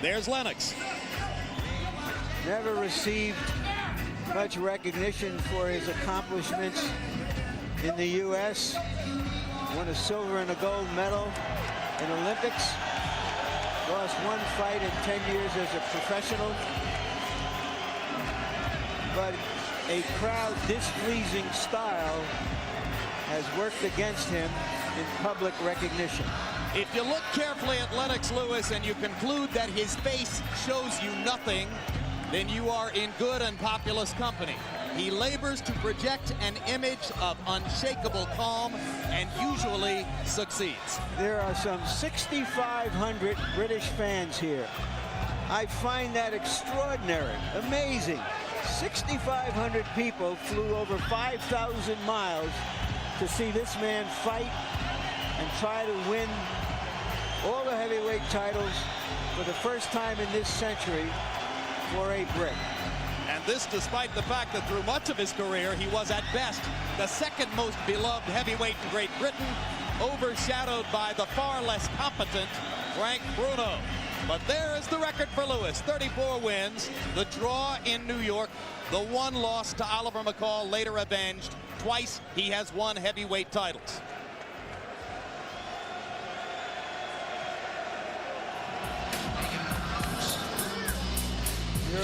There's Lennox. Never received much recognition for his accomplishments in the U.S. Won a silver and a gold medal in Olympics. Lost one fight in 10 years as a professional. But a crowd displeasing style has worked against him in public recognition. If you look carefully at Lennox Lewis and you conclude that his face shows you nothing, then you are in good and populous company. He labors to project an image of unshakable calm and usually succeeds. There are some 6,500 British fans here. I find that extraordinary, amazing. 6,500 people flew over 5,000 miles to see this man fight and try to win all the heavyweight titles for the first time in this century for a Brit. And this despite the fact that through much of his career, he was at best the second most beloved heavyweight in Great Britain, overshadowed by the far less competent Frank Bruno. But there is the record for Lewis, 34 wins, the draw in New York, the one loss to Oliver McCall, later avenged. Twice he has won heavyweight titles.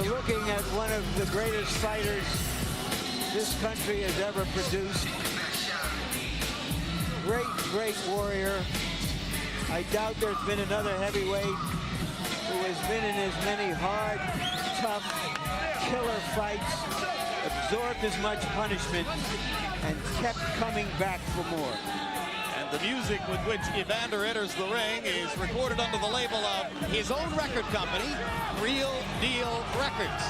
You're looking at one of the greatest fighters this country has ever produced. Great warrior. I doubt there's been another heavyweight who has been in as many hard, tough, killer fights, absorbed as much punishment, and kept coming back for more. And the music with which Evander enters the ring is recorded under the label of his own record company, Real Deal Records.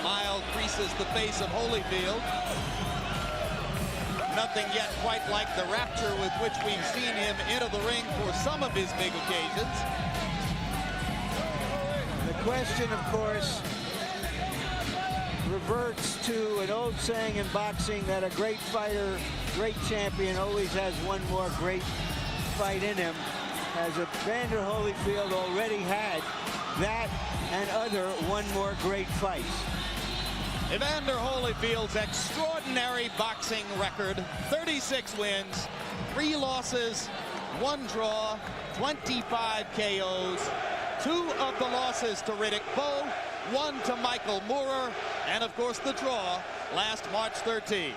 Smile creases the face of Holyfield. Nothing yet quite like the rapture with which we've seen him enter the ring for some of his big occasions. The question, of course, reverts to an old saying in boxing that a great fighter, great champion, always has one more great fight in him. Has Evander Holyfield already had that and other one more great fights? Evander Holyfield's extraordinary boxing record, 36 wins, 3 losses, 1 draw, 25 KOs, 2 of the losses to Riddick Bowe, 1 to Michael Moorer, and of course the draw last March 13.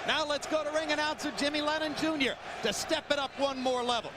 Now let's go to ring announcer Jimmy Lennon Jr. to step it up one more level.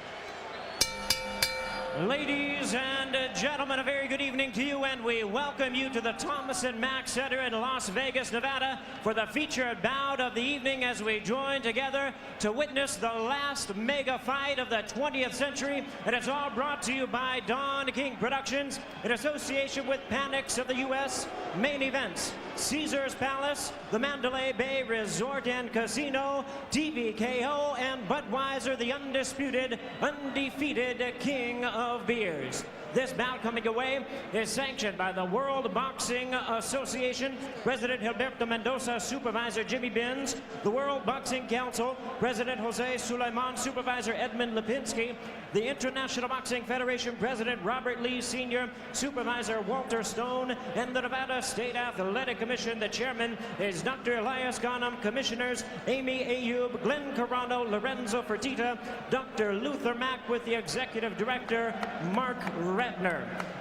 Ladies and gentlemen, a very good evening to you, and we welcome you to the Thomas & Mack Center in Las Vegas, Nevada, for the featured bout of the evening as we join together to witness the last mega fight of the 20th century. And it's all brought to you by Don King Productions in association with Panics of the U.S., Main Events, Caesars Palace, the Mandalay Bay Resort and Casino, TVKO, and Budweiser, the undisputed, undefeated king of beers. This bout coming away is sanctioned by the World Boxing Association, President Gilberto Mendoza, Supervisor Jimmy Benz, the World Boxing Council, President Jose Sulaiman, Supervisor Edmund Lipinski, the International Boxing Federation, President Robert Lee Sr., Supervisor Walter Stone, and the Nevada State Athletic Commission. The chairman is Dr. Elias Ghanem, commissioners Amy Ayub, Glenn Carano, Lorenzo Fertitta, Dr. Luther Mack with the executive director, Mark Ratner.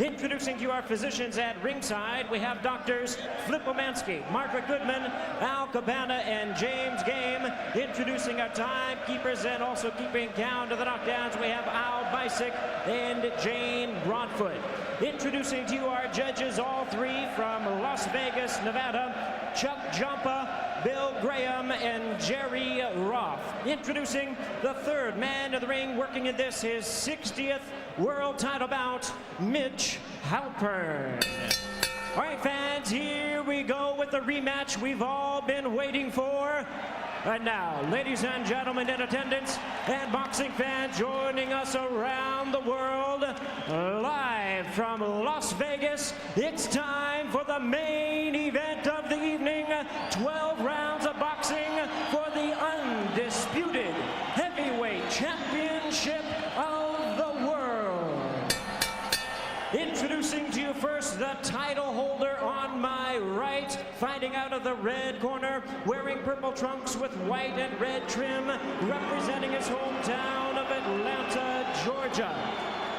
Introducing to you our physicians at ringside, we have doctors Flip Omansky, Margaret Goodman, Al Cabana, and James Game. Introducing our timekeepers and also keeping count of the knockdowns, we have Al Bisick and Jane Broadfoot. Introducing to you our judges, all three from Las Vegas, Nevada, Chuck Jumpa, Bill Graham, and Jerry Roth. Introducing the third man of the ring, working in this, his 60th world title bout, Mitch Halpern. All right, fans, here we go with the rematch we've all been waiting for. And now, ladies and gentlemen in attendance and boxing fans joining us around the world, live from Las Vegas, it's time for the main event of the evening. 12 rounds of boxing for the undisputed heavyweight champion fighting out of the red corner, wearing purple trunks with white and red trim, representing his hometown of Atlanta, Georgia.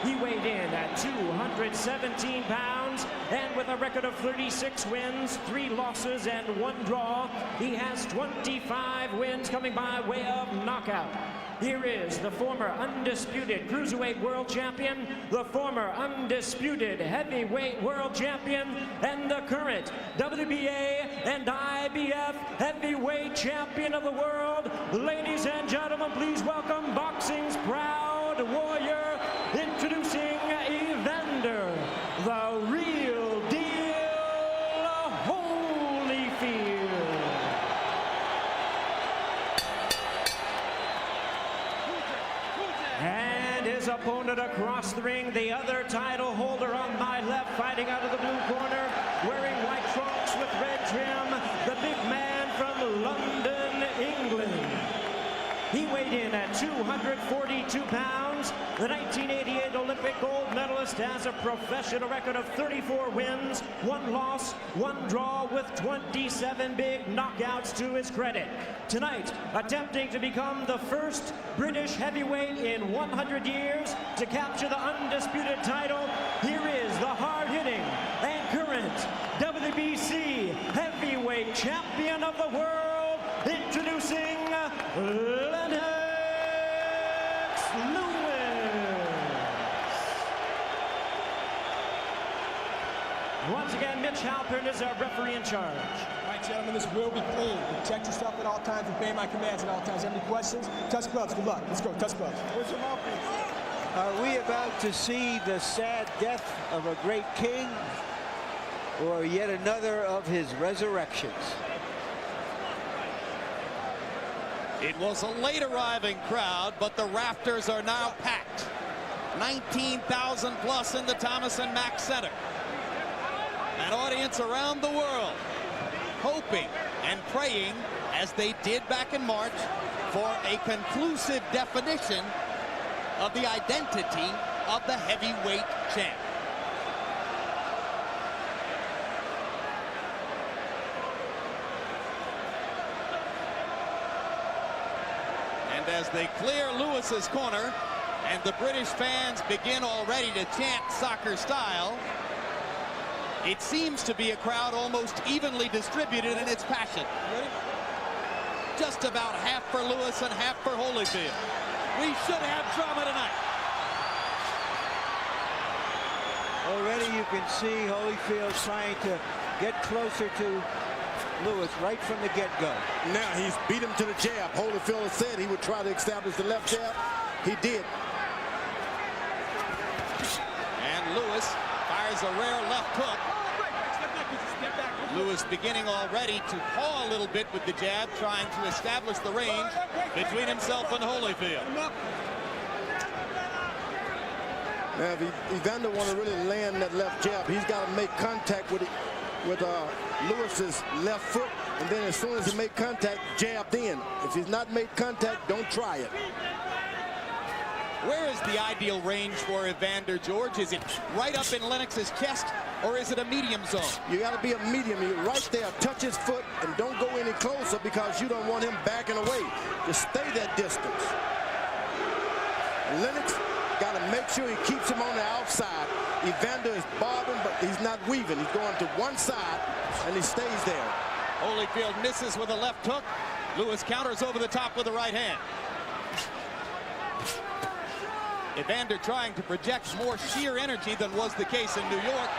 He weighed in at 217 pounds, and with a record of 36 wins, 3 losses, and 1 draw, he has 25 wins coming by way of knockout. Here is the former undisputed cruiserweight world champion, the former undisputed heavyweight world champion, and the current WBA and IBF heavyweight champion of the world. Ladies and gentlemen, please welcome boxing's proud warrior, introducing Evander, the real deal Holyfield. And his opponent across the ring, the other title holder on my left, fighting out of the blue corner, wearing white trunks with red trim, the big man from London, England. He weighed in at 242 pounds. The 1988 Olympic gold medalist has a professional record of 34 wins, 1 loss, 1 draw, with 27 big knockouts to his credit. Tonight, attempting to become the first British heavyweight in 100 years to capture the undisputed title, here is the hard-hitting and current WBC heavyweight champion of the world, introducing Lennox Lewis. Once again, Mitch Halpern is our referee in charge. All right, gentlemen, this will be clean. Protect yourself at all times, obey my commands at all times. Have any questions? Touch gloves. Good luck. Let's go. Touch gloves. Where's your mouthpiece? Are we about to see the sad death of a great king, or yet another of his resurrections? It was a late arriving crowd, but the rafters are now packed. 19,000 plus in the Thomas and Mack Center. An audience around the world hoping and praying, as they did back in March, for a conclusive definition of the identity of the heavyweight champ. And as they clear Lewis's corner and the British fans begin already to chant soccer style, it seems to be a crowd almost evenly distributed in its passion. Just about half for Lewis and half for Holyfield. We should have drama tonight. Already you can see Holyfield trying to get closer to Lewis right from the get-go. Now he's beat him to the jab. Holyfield said he would try to establish the left jab. He did. And Lewis fires a rare left hook. Lewis beginning already to paw a little bit with the jab, trying to establish the range between himself and Holyfield. Now, if Evander want to really land that left jab, he's got to make contact with Lewis's left foot, and then as soon as he make contact, jabbed in. If he's not made contact, don't try it. Where is the ideal range for Evander, George? Is it right up in Lennox's chest, or is it a medium zone? You got to be a medium. You're right there. Touch his foot and don't go any closer, because you don't want him backing away. Just stay that distance. Lennox got to make sure he keeps him on the outside. Evander is bobbing, but he's not weaving. He's going to one side, and he stays there. Holyfield misses with a left hook. Lewis counters over the top with the right hand. Evander trying to project more sheer energy than was the case in New York.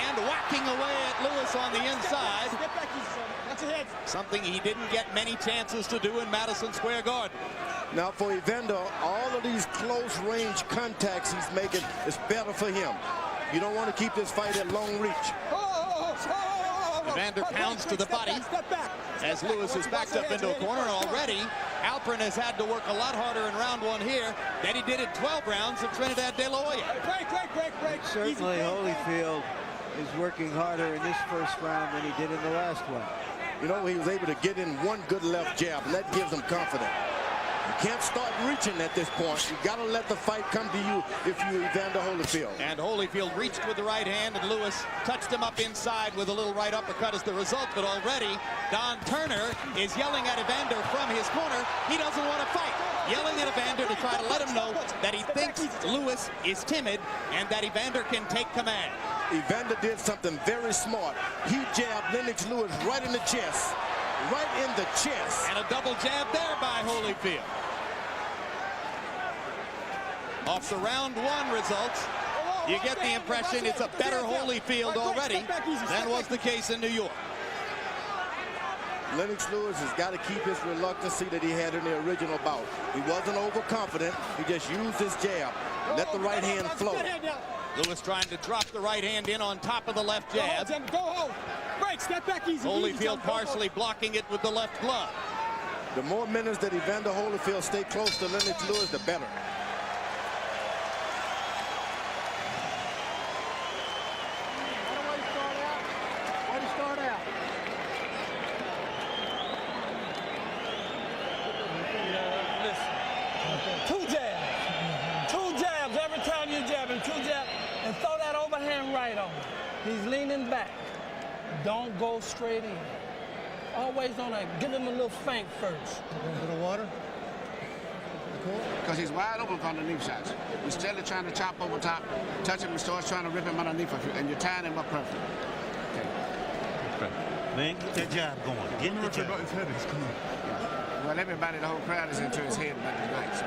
And whacking away at Lewis on the inside. Something he didn't get many chances to do in Madison Square Garden. Now for Evander, all of these close range contacts he's making is better for him. You don't want to keep this fight at long reach. Evander pounds to the body as Lewis is backed up into a corner. Already, Halpern has had to work a lot harder in round 1 here than he did in 12 rounds of Trinidad De La Hoya. Break. Certainly Holyfield is working harder in this first round than he did in the last one. You know, he was able to get in one good left jab, and that gives him confidence. You can't start reaching at this point. You got to let the fight come to you if you're Evander Holyfield. And Holyfield reached with the right hand, and Lewis touched him up inside with a little right uppercut as the result. But already, Don Turner is yelling at Evander from his corner. He doesn't want to fight. Yelling at Evander to try to let him know that he thinks Lewis is timid and that Evander can take command. Evander did something very smart. He jabbed Lennox Lewis right in the chest. Right in the chest. And a double jab there by Holyfield. Off the round 1 results, you get the impression it's a better Holyfield already than was the case in New York. Lennox Lewis has got to keep his reluctancy that he had in the original bout. He wasn't overconfident. He just used his jab. Let the right hand flow. Lewis trying to drop the right hand in on top of the left jab. Go home. Break, step back easy. Holyfield partially blocking it with the left glove. The more minutes that Evander Holyfield stay close to Lennox Lewis, the better. Where to start out? Two jabs every time you jab him. 2 jabs, and throw that overhand right on him. He's leaning back. Don't go straight in. Always on that. Give him a little feint first. A little water? Because he's wide open for underneath shots. Instead of trying to chop over top, touch him and starts trying to rip him underneath, and you're tying him up perfect. Okay. Man, get that jab going. Get the jab. Well, everybody, the whole crowd is into his head about tonight. So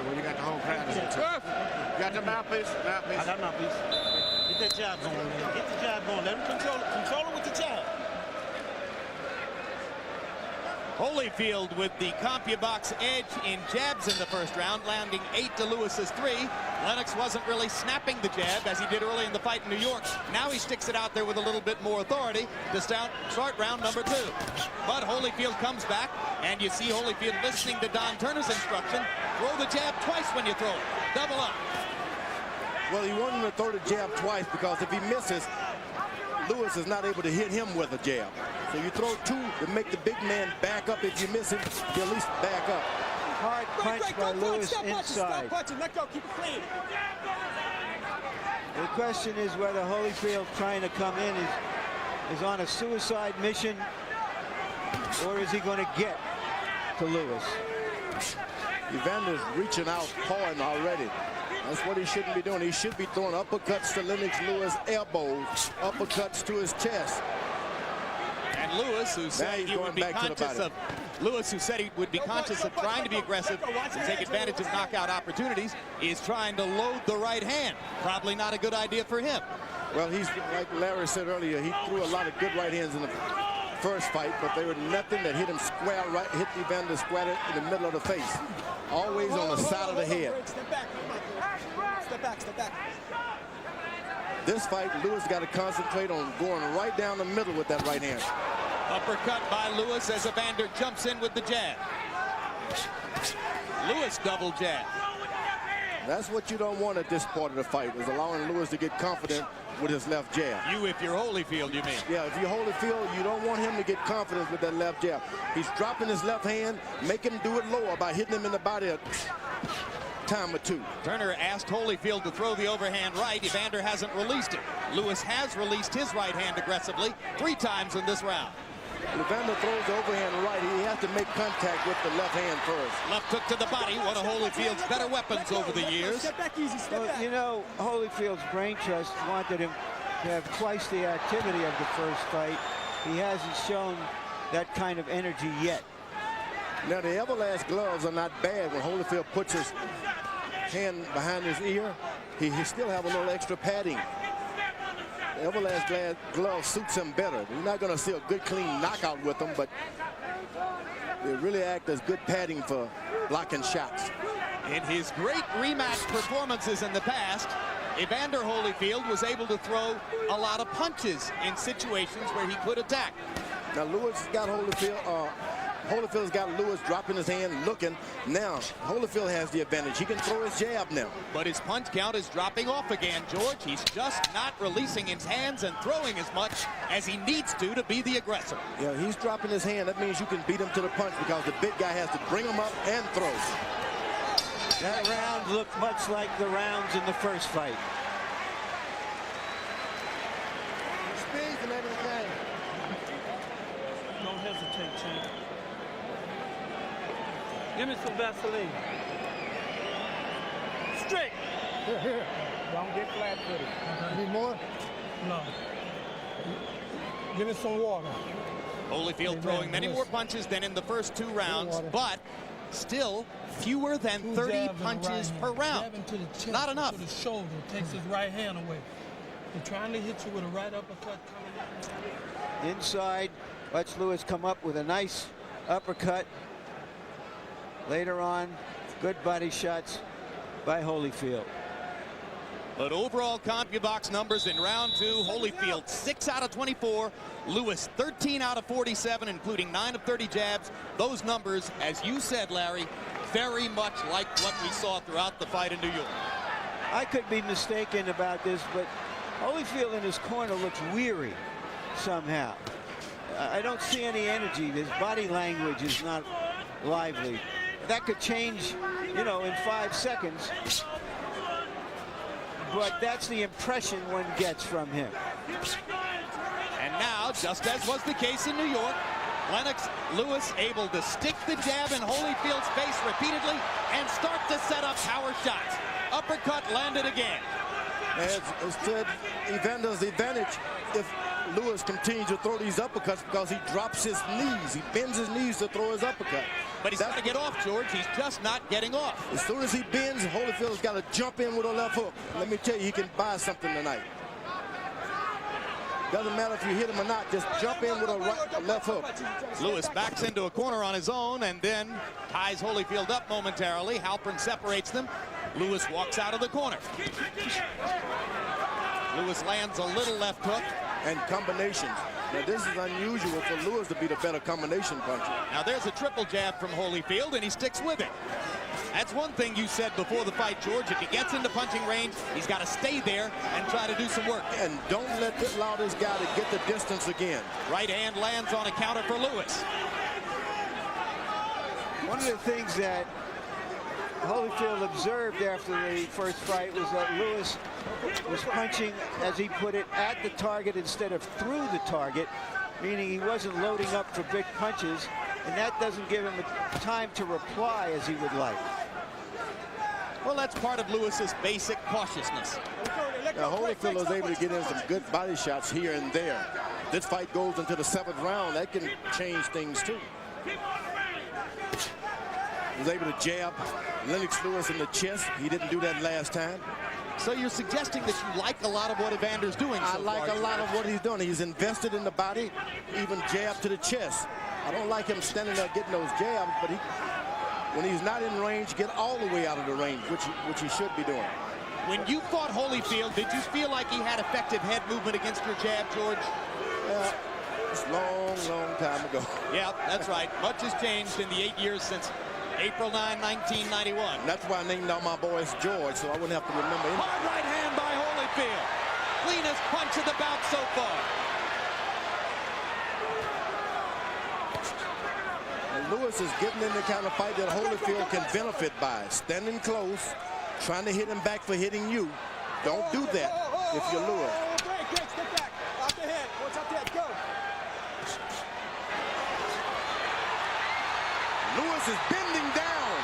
when you got the whole crowd is into it. You got the mouthpiece? I got mouthpiece. Get that jab going, man. Get the jab going. Let him control it. Control it with the jab. Holyfield with the CompuBox edge in jabs in the first round, landing 8 to Lewis's 3. Lennox wasn't really snapping the jab as he did early in the fight in New York. Now he sticks it out there with a little bit more authority to start round number 2. But Holyfield comes back, and you see Holyfield listening to Don Turner's instruction. Throw the jab twice when you throw it. Double up. Well, he wanted him to throw the jab twice because if he misses, Lewis is not able to hit him with a jab. So you throw 2 to make the big man back up. If you miss him, you at least back up. Hard punch by Lewis inside. Stop punching. Let go. Keep it clean. The question is whether Holyfield trying to come in is on a suicide mission, or is he going to get to Lewis? Evander's reaching out hard already. That's what he shouldn't be doing. He should be throwing uppercuts to Lennox Lewis, elbows, uppercuts to his chest. And Lewis, who said he would be conscious of trying to be aggressive and take advantage of knockout opportunities, is trying to load the right hand. Probably not a good idea for him. Well, he's like Larry said earlier. He threw a lot of good right hands in the first fight, but they were nothing that hit him square right, hit Evander square in the middle of the face. Always on the side of the head. Step back. Step back. Step back. This fight, Lewis got to concentrate on going right down the middle with that right hand. Uppercut by Lewis as Evander jumps in with the jab. Lewis double jab. That's what you don't want at this part of the fight, is allowing Lewis to get confident with his left jab. You, if you're Holyfield, you mean? Yeah, if you're Holyfield, you don't want him to get confidence with that left jab. He's dropping his left hand, make him do it lower by hitting him in the body a time or 2. Turner asked Holyfield to throw the overhand right. Evander hasn't released it. Lewis has released his right hand aggressively 3 times in this round. Evander throws the overhand right. He has to make contact with the left hand first. Left hook to the body, one of Holyfield's better weapons over the years. Step back easy. Step back. You know, Holyfield's brain trust wanted him to have twice the activity of the first fight. He hasn't shown that kind of energy yet. Now, the Everlast gloves are not bad. When Holyfield puts his hand behind his ear, he still have a little extra padding. The Everlast glove suits him better. You're not going to see a good, clean knockout with them, but they really act as good padding for blocking shots. In his great rematch performances in the past, Evander Holyfield was able to throw a lot of punches in situations where he could attack. Now, Lewis got Holyfield, Holyfield's got Lewis dropping his hand, looking. Now, Holyfield has the advantage. He can throw his jab now. But his punch count is dropping off again, George. He's just not releasing his hands and throwing as much as he needs to be the aggressor. Yeah, he's dropping his hand. That means you can beat him to the punch because the big guy has to bring him up and throw. That round looked much like the rounds in the first fight. Speed and everything. Don't hesitate, champ. Give me some Vaseline. Straight. Here. Don't get flat-footed. Need more? No. Give me some water. Holyfield throwing many more punches than in the first 2 rounds, but still fewer than 30 punches per round. To the chest, Not enough. to the shoulder, takes his right hand away. They're trying to hit you with a right uppercut coming in. Inside, watch Lewis come up with a nice uppercut. Later on, good body shots by Holyfield. But overall CompuBox numbers in round 2, Holyfield 6 out of 24, Lewis 13 out of 47, including 9 of 30 jabs. Those numbers, as you said, Larry, very much like what we saw throughout the fight in New York. I could be mistaken about this, but Holyfield in his corner looks weary somehow. I don't see any energy. His body language is not lively. That could change, you know, in 5 seconds. But that's the impression one gets from him. And now, just as was the case in New York, Lennox Lewis able to stick the jab in Holyfield's face repeatedly and start to set up power shots. Uppercut landed again. As said, Evander's advantage if Lewis continues to throw these uppercuts because he drops his knees. He bends his knees to throw his uppercut. But he's got to get off, George. He's just not getting off. As soon as he bends, Holyfield's got to jump in with a left hook. Let me tell you, he can buy something tonight. Doesn't matter if you hit him or not, just jump in with a left hook. Lewis backs into a corner on his own and then ties Holyfield up momentarily. Halpern separates them. Lewis walks out of the corner. Lewis lands a little left hook. And combinations. Now this is unusual for Lewis to be the better combination puncher. Now there's a triple jab from Holyfield and he sticks with it. That's one thing you said before the fight, George. If he gets into punching range, he's got to stay there and try to do some work. And don't allow this guy to get the distance again. Right hand lands on a counter for Lewis. One of the things that Holyfield observed after the first fight was that Lewis was punching, as he put it, at the target instead of through the target, meaning he wasn't loading up for big punches, and that doesn't give him the time to reply as he would like. Well, that's part of Lewis's basic cautiousness. Now, Holyfield was able to get in some good body shots here and there. If this fight goes into the 7th round, that can change things too. He was able to jab Lennox Lewis in the chest. He didn't do that last time. So you're suggesting that you like a lot of what Evander's doing so I like far, a lot of what he's doing. He's invested in the body, even jab to the chest. I don't like him standing there getting those jabs, but when he's not in range, get all the way out of the range, which he should be doing. When you fought Holyfield, did you feel like he had effective head movement against your jab, George? It's a long, long time ago. Yeah, that's right. Much has changed in the 8 years since April 9, 1991. And that's why I named all my boys George, so I wouldn't have to remember him. Hard right hand by Holyfield. Cleanest punch of the bout so far. And Lewis is getting in the kind of fight that Holyfield can benefit by. Standing close, trying to hit him back for hitting you. Don't do that if you're Lewis. Step back. Off the head. What's up there? Go. Lewis is bending down.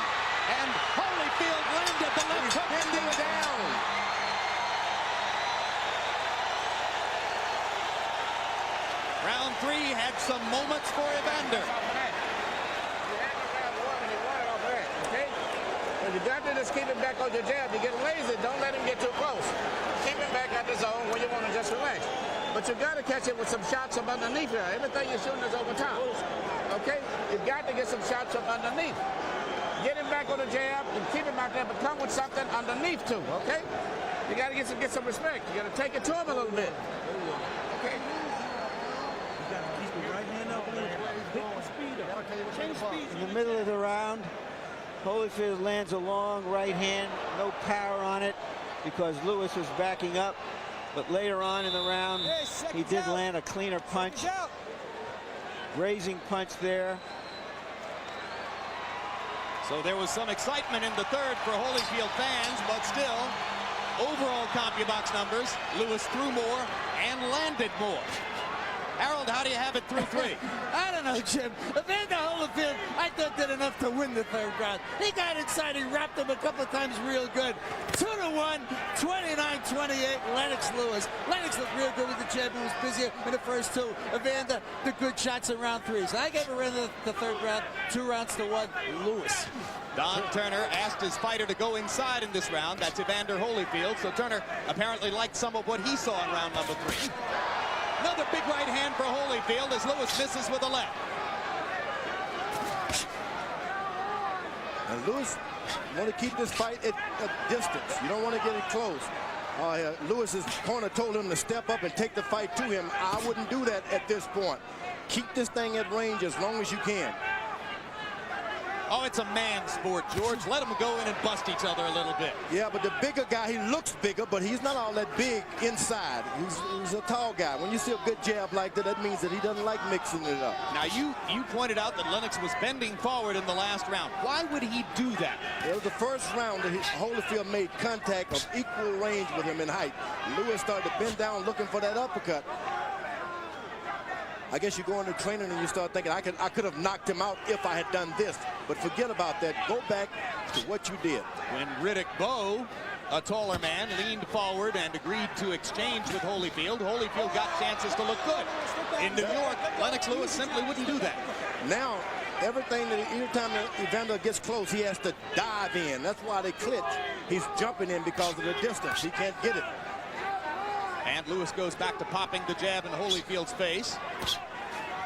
And Holyfield landed the left hook. Bending down. Round 3 had some moments for Evander. You got to just keep it back on your jab. You get lazy, don't let him get too close. Keep it back at the zone where you want to just relax. But you got to catch it with some shots from underneath here. Everything you're shooting is over top. Okay? You got to get some shots from underneath. Get him back on the jab and keep him out there, but come with something underneath too, okay? You got to get some respect. You got to take it to him a little bit. Okay? You got to keep the right hand up a little bit. Pick the speed up. Change middle of the round, Holyfield lands a long right hand, no power on it because Lewis was backing up. But later on in the round, he did land a cleaner punch. Grazing punch there. So there was some excitement in the third for Holyfield fans, but still, overall CompuBox numbers, Lewis threw more and landed more. Harold, how do you have it through three? I don't know, Jim. Evander Holyfield, I thought did enough to win the third round. He got inside, he wrapped him a couple of times real good. 2-1, 29-28, Lennox Lewis. Lennox looked real good with the jab. He was busier in the first two. Evander, the good shots in round three. So I gave Evander the third round, 2-1, Lewis. Don Turner asked his fighter to go inside in this round. That's Evander Holyfield. So Turner apparently liked some of what he saw in round number three. Another big right hand for Holyfield as Lewis misses with a left. And Lewis want to keep this fight at a distance. You don't want to get it close. Lewis's corner told him to step up and take the fight to him. I wouldn't do that at this point. Keep this thing at range as long as you can. Oh, it's a man's sport, George. Let them go in and bust each other a little bit. Yeah, but the bigger guy, he looks bigger, but he's not all that big inside. He's a tall guy. When you see a good jab like that, that means that he doesn't like mixing it up. Now, you pointed out that Lennox was bending forward in the last round. Why would he do that? It was the first round that Holyfield made contact of equal range with him in height. Lewis started to bend down looking for that uppercut. I guess you go into training and you start thinking, I could have knocked him out if I had done this. But forget about that. Go back to what you did. When Riddick Bowe, a taller man, leaned forward and agreed to exchange with Holyfield, Holyfield got chances to look good. In New York, Lennox Lewis simply wouldn't do that. Now, every time that Evander gets close, he has to dive in. That's why they clinch. He's jumping in because of the distance. He can't get it. And Lewis goes back to popping the jab in Holyfield's face.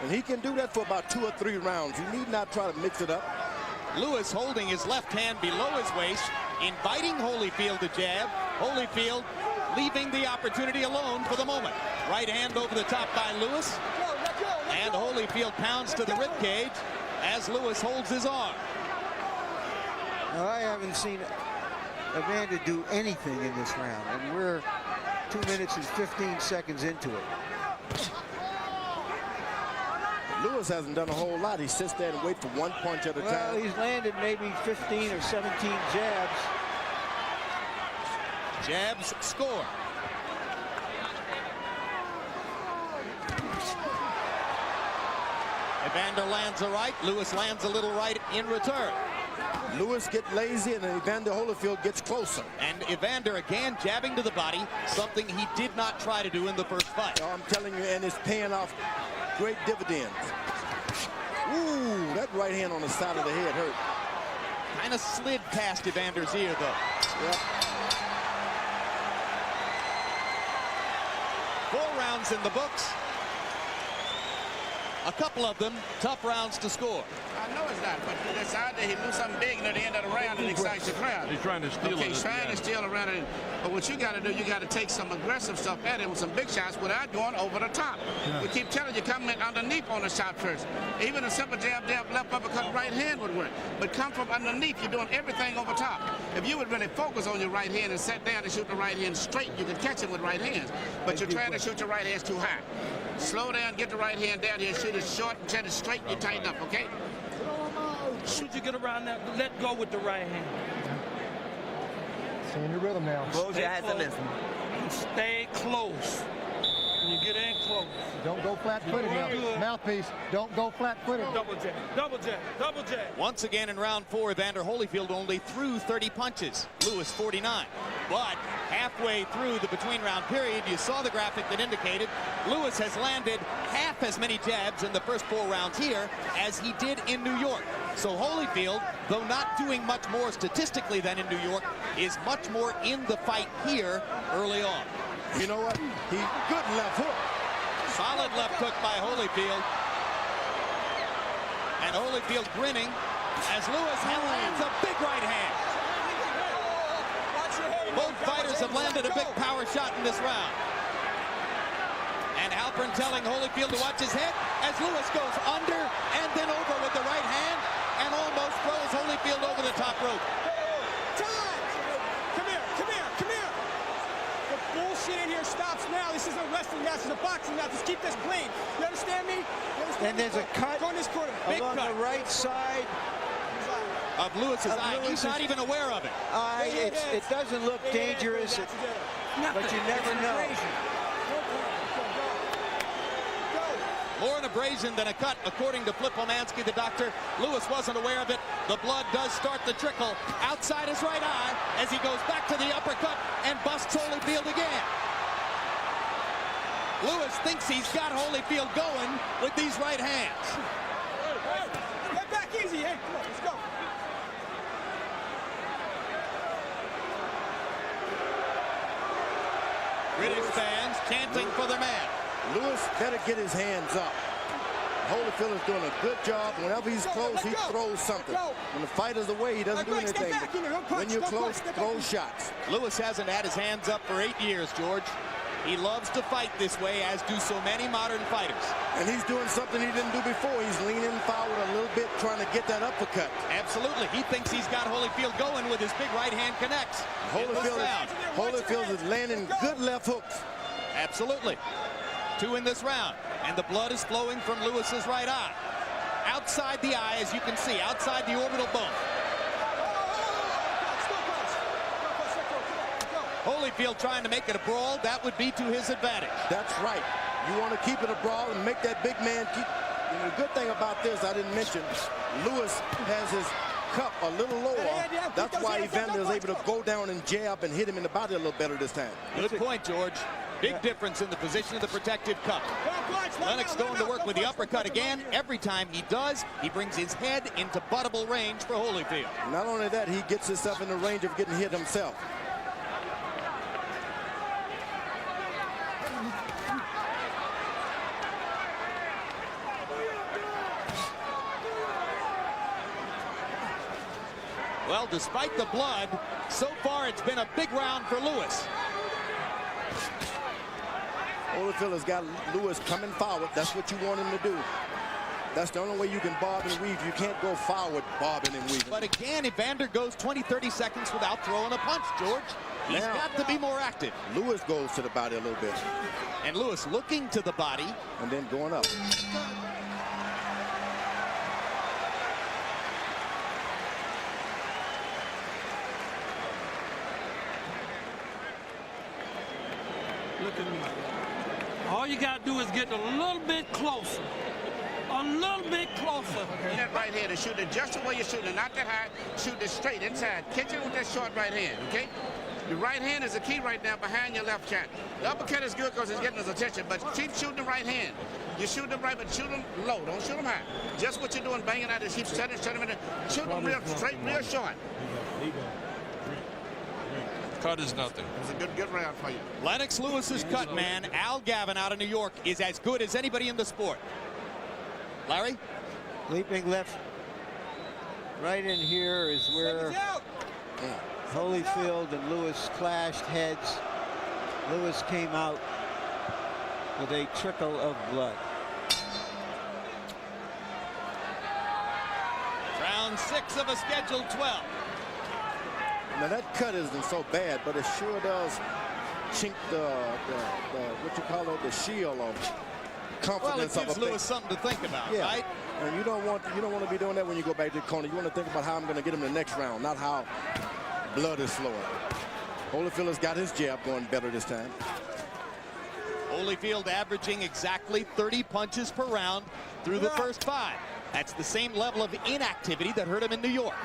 And he can do that for about 2 or 3 rounds. You need not try to mix it up. Lewis holding his left hand below his waist, inviting Holyfield to jab. Holyfield leaving the opportunity alone for the moment. Right hand over the top by Lewis. And Holyfield pounds to the ribcage as Lewis holds his arm. Now, I haven't seen Evander do anything in this round, and we're 2 minutes and 15 seconds into it. Lewis hasn't done a whole lot. He sits there and waits for one punch at a time. Well, he's landed maybe 15 or 17 jabs. Jabs score. Evander lands a right. Lewis lands a little right in return. Lewis gets lazy and Evander Holyfield gets closer. And Evander again jabbing to the body, something he did not try to do in the first fight. Oh, I'm telling you, and it's paying off great dividends. Ooh, that right hand on the side of the head hurt. Kind of slid past Evander's ear, though. Yep. 4 rounds in the books. A couple of them tough rounds to score. I know it's not, but it's out there. He do something big near the end of the round and excites the crowd. He's trying to steal it. Okay, he's trying to steal around it. But what you got to do, you got to take some aggressive stuff at him with some big shots without going over the top. Yeah. We keep telling you, come in underneath on the shot first. Even a simple jab, left uppercut, right hand would work. But come from underneath, you're doing everything over top. If you would really focus on your right hand and sit down and shoot the right hand straight, you can catch it with right hands. But you're trying to shoot your right hands too high. Slow down, get the right hand down here, shoot it short, and set it straight, you tighten up, okay? Should you get around that, let go with the right hand. Stay in your rhythm now. Close your eyes and listen. Stay close. When you get in close. Don't go flat-footed now. Mouthpiece, don't go flat-footed. Double jab, double jab, double jab. Once again in round 4, Evander Holyfield only threw 30 punches. Lewis 49. But halfway through the between-round period, you saw the graphic that indicated Lewis has landed half as many jabs in the first 4 rounds here as he did in New York. So Holyfield, though not doing much more statistically than in New York, is much more in the fight here early on. You know what? Good left hook. Solid left hook by Holyfield. And Holyfield grinning as Lewis lands a big right hand. Both fighters have landed a big power shot in this round. And Halpern telling Holyfield to watch his head as Lewis goes under and then over with the right hand. and almost throws Holyfield over the top rope. Time! Come here, come here, come here. The bullshit in here stops now. This isn't a wrestling match, it's a boxing match. Just keep this clean. You understand me? You understand And there's a cut Go in this corner. Big along cut. the right side. Of Lewis's eye. He's not even aware of it. It doesn't look dangerous, but you never know. More an abrasion than a cut, according to Flip Pomansky, the doctor. Lewis wasn't aware of it. The blood does start to trickle outside his right eye as he goes back to the uppercut and busts Holyfield again. Lewis thinks he's got Holyfield going with these right hands. Get back easy, hey, come on, let's go. British fans chanting for their man. Lewis better get his hands up. Holyfield is doing a good job. Whenever he's close, he throws something. When the fighter's away, he doesn't do anything. When you're close, throw shots. Lewis hasn't had his hands up for 8 years, George. He loves to fight this way, as do so many modern fighters. And he's doing something he didn't do before. He's leaning forward a little bit, trying to get that uppercut. Absolutely. He thinks he's got Holyfield going with his big right hand connects. Holyfield is landing good left hooks. Absolutely. 2 in this round. And the blood is flowing from Lewis's right eye. Outside the eye, as you can see, outside the orbital bone. Holyfield trying to make it a brawl. That would be to his advantage. That's right. You want to keep it a brawl and make that big man keep. And the good thing about this, I didn't mention, Lewis has his cup a little lower. That's why Evander is able to go down and jab and hit him in the body a little better this time. Good point, George. Big difference in the position of the protective cup. Lennox going to work with the uppercut again. Every time he does, he brings his head into buttable range for Holyfield. Not only that, he gets himself in the range of getting hit himself. Well, despite the blood, so far it's been a big round for Lewis. Holyfield has got Lewis coming forward. That's what you want him to do. That's the only way you can bob and weave. You can't go forward bobbing and weaving. But again, Evander goes 20-30 seconds without throwing a punch, George. He's got to be more active. Lewis goes to the body a little bit. And Lewis looking to the body. And then going up. Look at me. All you got to do is get a little bit closer. A little bit closer. That right hand, to shoot it just the way you're shooting it, not that high. Shoot it straight inside. Catch it with that short right hand, okay? The right hand is the key right now behind your left hand. The uppercut is good because it's getting his attention, but keep shooting the right hand. You shoot them right, but shoot them low. Don't shoot them high. Just what you're doing, banging out is keep setting them in there. Shoot them real straight, real short. Cut is nothing. It's a good round for you. Lennox Lewis's cut man, Al Gavin out of New York, is as good as anybody in the sport. Larry? Leaping left. Right in here is where Holyfield and Lewis clashed heads. Lewis came out with a trickle of blood. Round 6 of a scheduled 12. Now that cut isn't so bad, but it sure does chink the what you call it, the shield of confidence. Well, it gives Lewis something to think about, right? And you don't want to be doing that when you go back to the corner. You want to think about how I'm going to get him the next round, not how blood is flowing. Holyfield has got his jab going better this time. Holyfield averaging exactly 30 punches per round through the first 5. That's the same level of inactivity that hurt him in New York.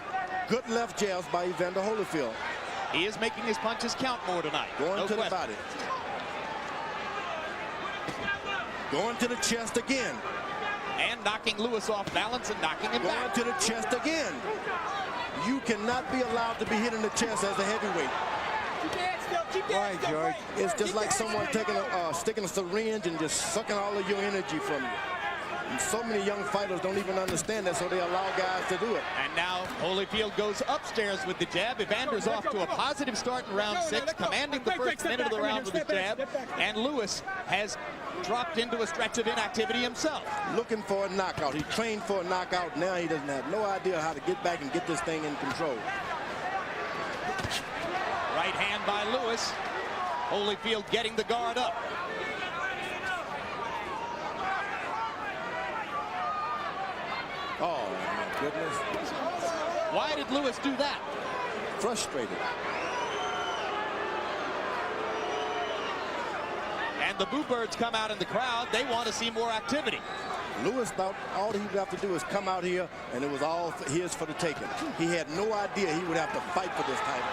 Good left jabs by Evander Holyfield. He is making his punches count more tonight. Going to the body. Going to the chest again. And knocking Lewis off balance and knocking him back. Going to the chest again. You cannot be allowed to be hit in the chest as a heavyweight. Why, George? It's just like someone taking sticking a syringe and just sucking all of your energy from you. And so many young fighters don't even understand that, so they allow guys to do it. And now Holyfield goes upstairs with the jab. Evander's off to a positive start in round 6, commanding the first minute of the round with his jab. And Lewis has dropped into a stretch of inactivity himself. Looking for a knockout. He trained for a knockout. Now he doesn't have no idea how to get back and get this thing in control. Right hand by Lewis. Holyfield getting the guard up. Oh, my goodness. Why did Lewis do that? Frustrated. And the Boo Birds come out in the crowd. They want to see more activity. Lewis thought all he would have to do is come out here, and it was all his for the taking. He had no idea he would have to fight for this title.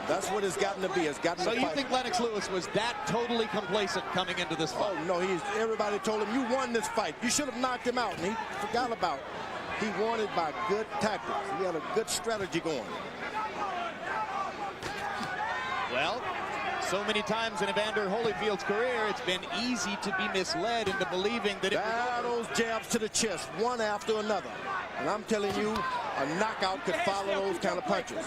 That's what it's gotten to be. It's gotten so to you fight. think Lennox Lewis was that totally complacent coming into this fight? Oh, no. Everybody told him, you won this fight. You should have knocked him out, and he forgot about it. He won it by good tactics. He had a good strategy going. Well, so many times in Evander Holyfield's career, it's been easy to be misled into believing that those jabs to the chest, one after another. And I'm telling you, a knockout could follow those kind of punches.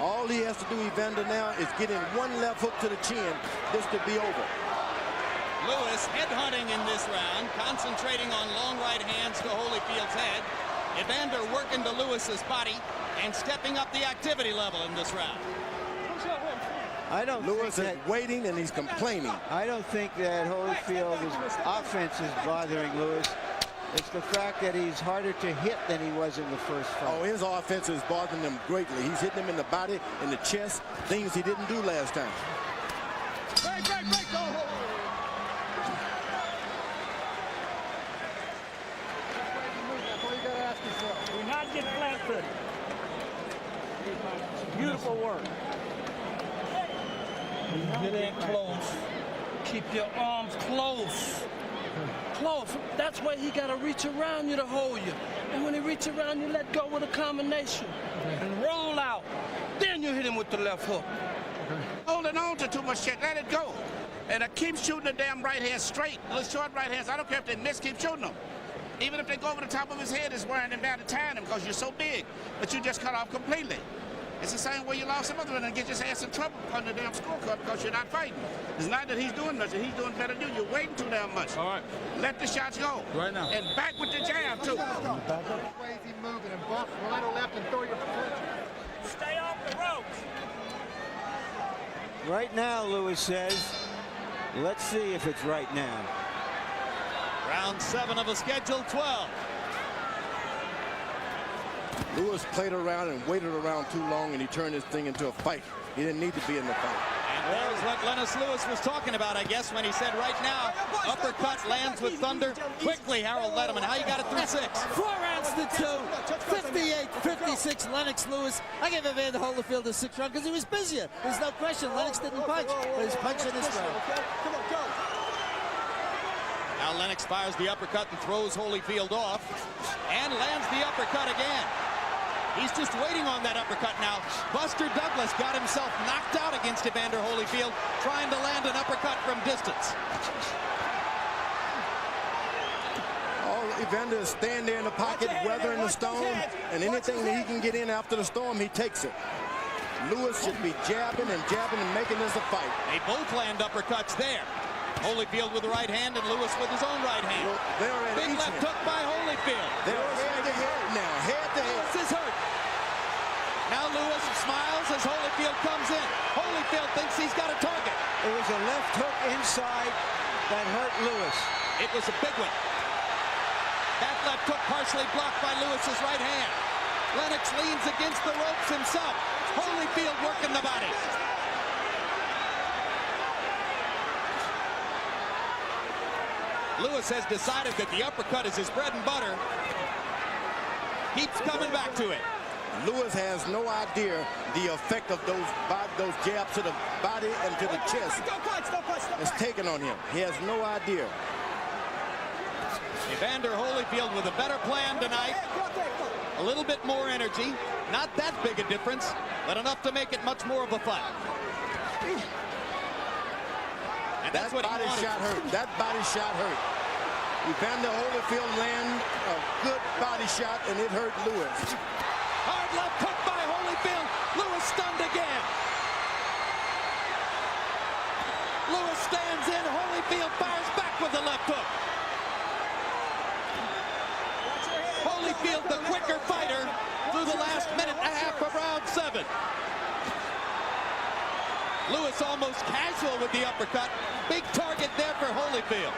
All he has to do, Evander, now is get in one left hook to the chin. This could be over. Lewis headhunting in this round, concentrating on long right hands to Holyfield's head. Evander working to Lewis's body and stepping up the activity level in this round. I don't Lewis think is that, waiting and he's complaining. I don't think that Holyfield's offense is bothering Lewis. It's the fact that he's harder to hit than he was in the first fight. Oh, his offense is bothering him greatly. He's hitting him in the body, in the chest, things he didn't do last time. Break, go. Do not get flat-footed. Beautiful work. Get in close. Keep your arms close. Close. That's why he got to reach around you to hold you. And when he reach around you, let go with a combination. And roll out. Then you hit him with the left hook. Holding on to too much shit. Let it go. And keep shooting the damn right hand straight. Those short right hands, I don't care if they miss, keep shooting them. Even if they go over the top of his head, it's wearing him down to tying him because you're so big. But you just cut off completely. It's the same way you lost some other one and get your ass in trouble on the damn scorecard because you're not fighting. It's not that he's doing nothing. He's doing better than you. You're waiting too damn much. All right. Let the shots go. Right now. And back with the jab, too. Crazy moving and bump right or left and throw your Stay off the ropes. Right now, Lewis says, let's see if it's right now. Round 7 of a scheduled 12. Lewis played around and waited around too long, and he turned this thing into a fight. He didn't need to be in the fight. And there's what Lennox Lewis was talking about, I guess, when he said right now, uppercut lands with thunder. Quickly, Harold Letterman, how you got it through 6? 4 rounds to 2, 58-56, Lennox Lewis. I gave Evander Holyfield a 6th round because he was busier. There's no question, Lennox didn't punch, but he's punching this round. Come on, go. Now Lennox fires the uppercut and throws Holyfield off and lands the uppercut again. He's just waiting on that uppercut now. Buster Douglas got himself knocked out against Evander Holyfield, trying to land an uppercut from distance. Oh, Evander is standing there in the pocket, weathering the storm, and anything that he can get in after the storm, he takes it. Lewis should be jabbing and making this a fight. They both land uppercuts there. Holyfield with the right hand and Lewis with his own right hand. Well, big left hook by Holyfield. They're head to head now, head to head. Lewis is hurt. Now Lewis smiles as Holyfield comes in. Holyfield thinks he's got a target. It was a left hook inside that hurt Lewis. It was a big one. That left hook partially blocked by Lewis's right hand. Lennox leans against the ropes himself. Holyfield working the body. Lewis has decided that the uppercut is his bread and butter. Keeps coming back to it. Lewis has no idea the effect of those jabs to the body and to the chest. It's taken on him. He has no idea. Evander Holyfield with a better plan tonight. A little bit more energy. Not that big a difference, but enough to make it much more of a fight. And that's what body shot hurt. That body shot hurt. Evander Holyfield landed a good body shot, and it hurt Lewis. Hard left hook by Holyfield. Lewis stunned again. Lewis stands in. Holyfield fires back with the left hook. Holyfield, the quicker fighter, through the last minute and a half of round 7. Lewis almost casual with the uppercut. Big target there for Holyfield.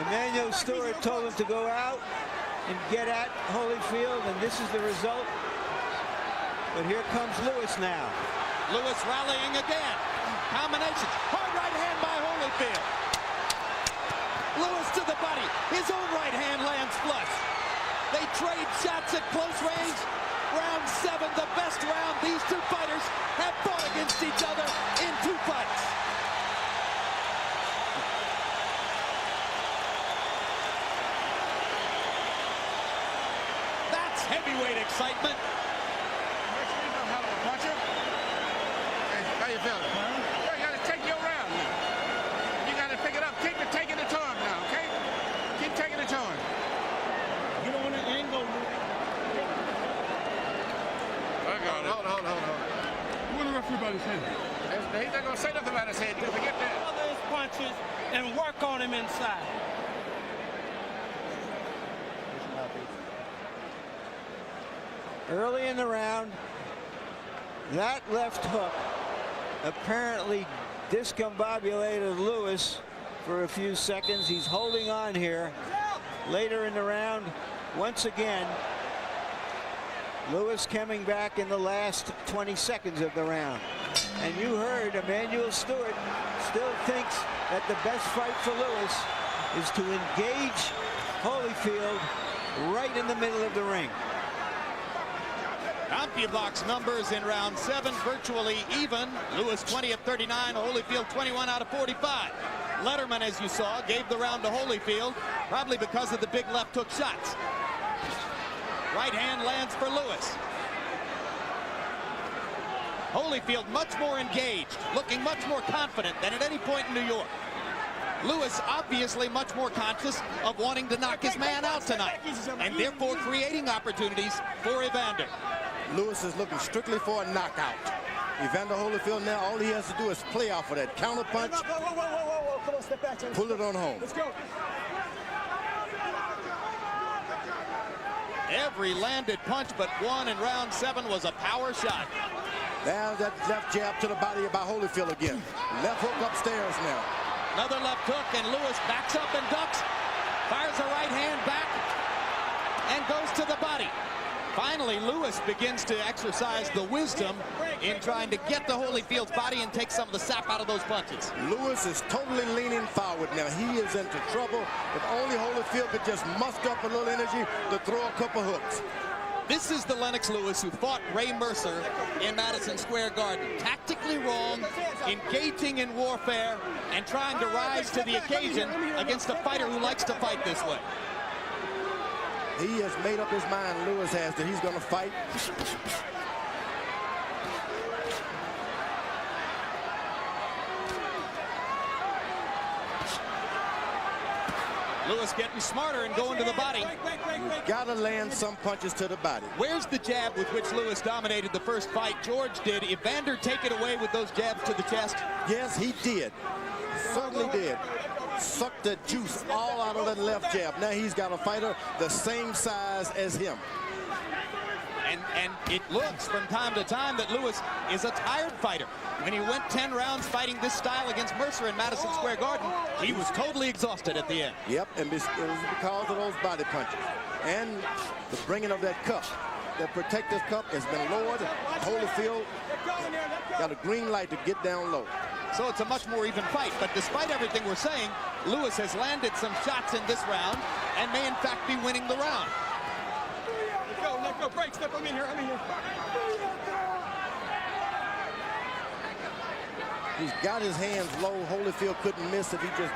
Emmanuel Stewart told him to go out and get at Holyfield, and this is the result. But here comes Lewis now. Lewis rallying again. Combination. Hard right hand by Holyfield. Lewis to the body. His own right hand lands flush. They trade shots at close range. Round 7, the best round these two fighters have fought against each other in 2 fights. That's heavyweight excitement. How you feeling? You got to take your round now. You got to pick it up. Keep it taking it to him now, okay? Keep taking it to him. You don't want to angle. I got it. Hold on. What the referee about his head? He's not going to say nothing about his head. Forget that. Follow his punches and work on him inside. Early in the round, that left hook apparently discombobulated Lewis for a few seconds. He's holding on here. Later in the round, once again, Lewis coming back in the last 20 seconds of the round. And you heard Emmanuel Stewart still thinks that the best fight for Lewis is to engage Holyfield right in the middle of the ring. CompuBox numbers in round 7 virtually even. Lewis 20 of 39, Holyfield 21 out of 45. Letterman, as you saw, gave the round to Holyfield, probably because of the big left hook shots. Right hand lands for Lewis. Holyfield much more engaged, looking much more confident than at any point in New York. Lewis obviously much more conscious of wanting to knock his man out tonight, and therefore creating opportunities for Evander. Lewis is looking strictly for a knockout. Evander Holyfield now, all he has to do is play off of that counter punch. Whoa. Come on, step back. Pull it on home. Let's go. Every landed punch but one in round 7 was a power shot. There's that left jab to the body by Holyfield again. Left hook upstairs now. Another left hook, and Lewis backs up and ducks, fires a right hand back, and goes to the body. Finally, Lewis begins to exercise the wisdom in trying to get to Holyfield's body and take some of the sap out of those punches. Lewis is totally leaning forward now. He is into trouble. If only Holyfield could just muster up a little energy to throw a couple hooks. This is the Lennox Lewis who fought Ray Mercer in Madison Square Garden. Tactically wrong, engaging in warfare, and trying to rise to the occasion against a fighter who likes to fight this way. He has made up his mind, Lewis has, that he's going to fight. Lewis getting smarter and going to the body. You've got to land some punches to the body. Where's the jab with which Lewis dominated the first fight? George did. Evander take it away with those jabs to the chest? Yes, he did. Certainly did. Sucked the juice all out of that left jab. Now he's got a fighter the same size as him. And it looks from time to time that Lewis is a tired fighter. When he went 10 rounds fighting this style against Mercer in Madison Square Garden, he was totally exhausted at the end. Yep, and it was because of those body punches. And the bringing of that cup. That protective cup has been lowered. Holyfield got a green light to get down low. So it's a much more even fight. But despite everything we're saying, Lewis has landed some shots in this round and may in fact be winning the round. Let go, break, step, I'm in here. He's got his hands low. Holyfield couldn't miss if he just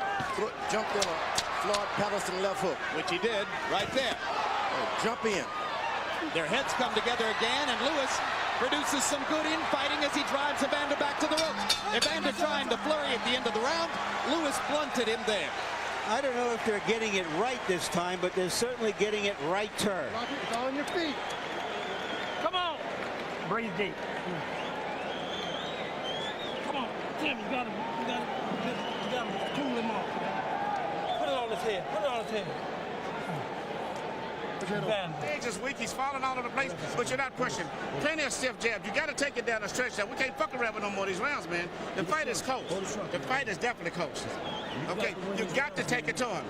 jumped on a Floyd Patterson left hook. Which he did right there. Jump in. Their heads come together again, and Lewis produces some good infighting as he drives Evander back to the ropes. Evander trying to flurry at the end of the round. Lewis blunted him there. I don't know if they're getting it right this time, but they're certainly getting it right turn. It's on your feet. Come on. Breathe deep. Tim, you gotta cool him off. Put it on his head. Put it on his head. He's just weak. He's falling all over the place, but you're not pushing. Plenty of stiff jabs. You got to take it down the stretch. Now we can't fuck around with no more of these rounds, man. The fight is close. The fight is definitely close. Okay, you got to take it to him.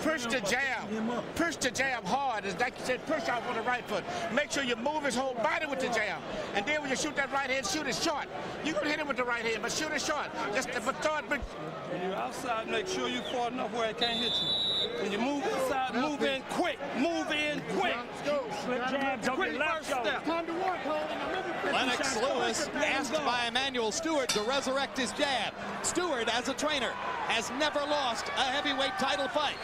Push the jab. Push the jab hard. It's like you said, push out with the right foot. Make sure you move his whole body with the jab. And then when you shoot that right hand, shoot it short. You're going to hit him with the right hand, but shoot it short. Just but throw it. When you're outside, make sure you're far enough where it can't hit you. When you move inside, move in quick. Move in quick. Slip jabs, don't get left. Time to work, Lennox Lewis asked by Emmanuel Stewart to resurrect his jab. Stewart, as a trainer, has never lost a heavyweight title fight.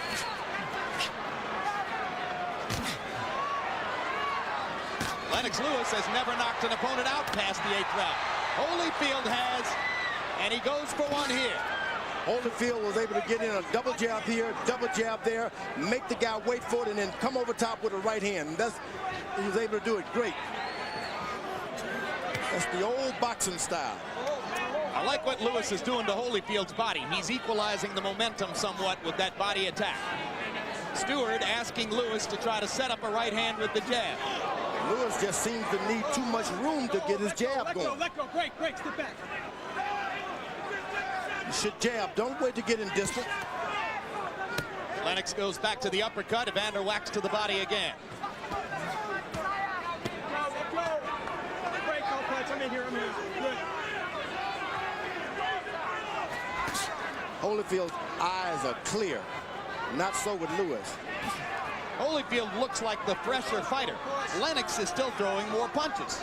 Lennox Lewis has never knocked an opponent out past the 8th round. Holyfield has, and he goes for one here. Holyfield was able to get in a double jab here, double jab there, make the guy wait for it, and then come over top with a right hand. And he was able to do it great. That's the old boxing style. I like what Lewis is doing to Holyfield's body. He's equalizing the momentum somewhat with that body attack. Stewart asking Lewis to try to set up a right hand with the jab. Lewis just seems to need too much room to get his jab going. Let go, break, step back. You should jab. Don't wait to get in distance. Lennox goes back to the uppercut. Evander whacks to the body again. Break, no punch. I'm in here. Good. Holyfield's eyes are clear. Not so with Lewis. Holyfield looks like the fresher fighter. Lennox is still throwing more punches.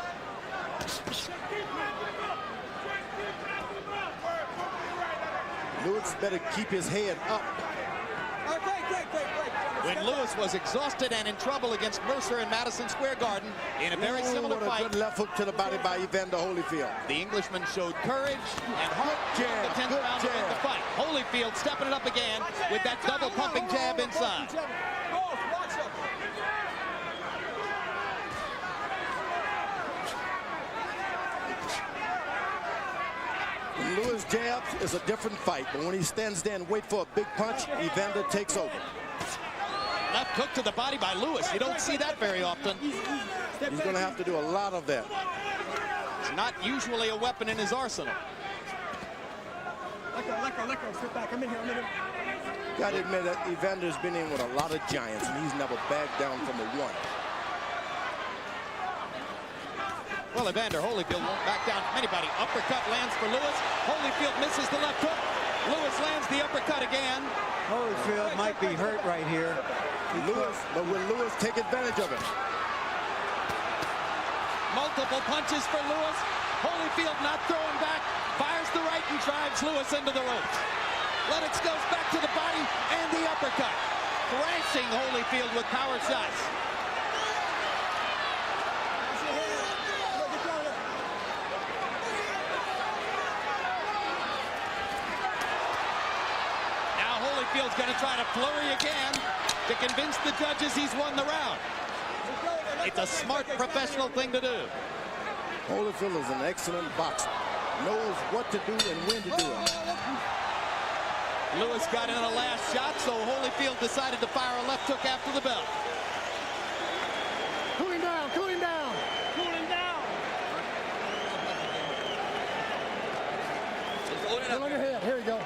Lewis better keep his head up. When Lewis was exhausted and in trouble against Mercer in Madison Square Garden in a very similar what a fight. good left hook to the body by Evander Holyfield. The Englishman showed courage and heart in the 10th round to win the fight. Holyfield stepping it up again with that double pumping jab inside. When Lewis jabs, it's a different fight, but when he stands there and wait for a big punch, Evander takes over. Left hook to the body by Lewis. You don't see that very often. He's going to have to do a lot of that. It's not usually a weapon in his arsenal. Let go, step back. I'm in here. Got to admit that Evander's been in with a lot of giants, and he's never backed down from a one. Well, Evander Holyfield won't back down from anybody. Uppercut lands for Lewis. Holyfield misses the left hook. Lewis lands the uppercut again. Holyfield might be hurt right here. But will Lewis take advantage of it? Multiple punches for Lewis. Holyfield not throwing back. Fires the right and drives Lewis into the ropes. Lennox goes back to the body and the uppercut. Thrashing Holyfield with power shots. Holyfield's going to try to flurry again to convince the judges he's won the round. It's a smart professional thing to do. Holyfield is an excellent boxer. Knows what to do and when to do it. Lewis got in a last shot, so Holyfield decided to fire a left hook after the bell. Cool him down. Look at your head. Here you go.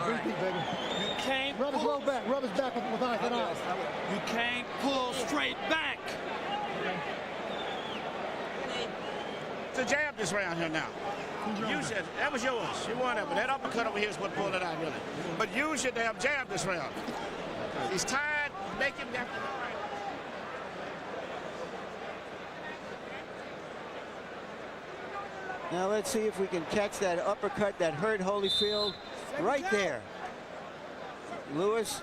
Right. You can't rub his low back. Rub his back with eyes and eyes. You can't pull straight back. It's a jab this round here now. Use it. That was yours. You won that, but that uppercut over here is what pulled it out, really. But use your damn jab this round. He's tired. Make him down. Now let's see if we can catch that uppercut that hurt Holyfield right there. Lewis,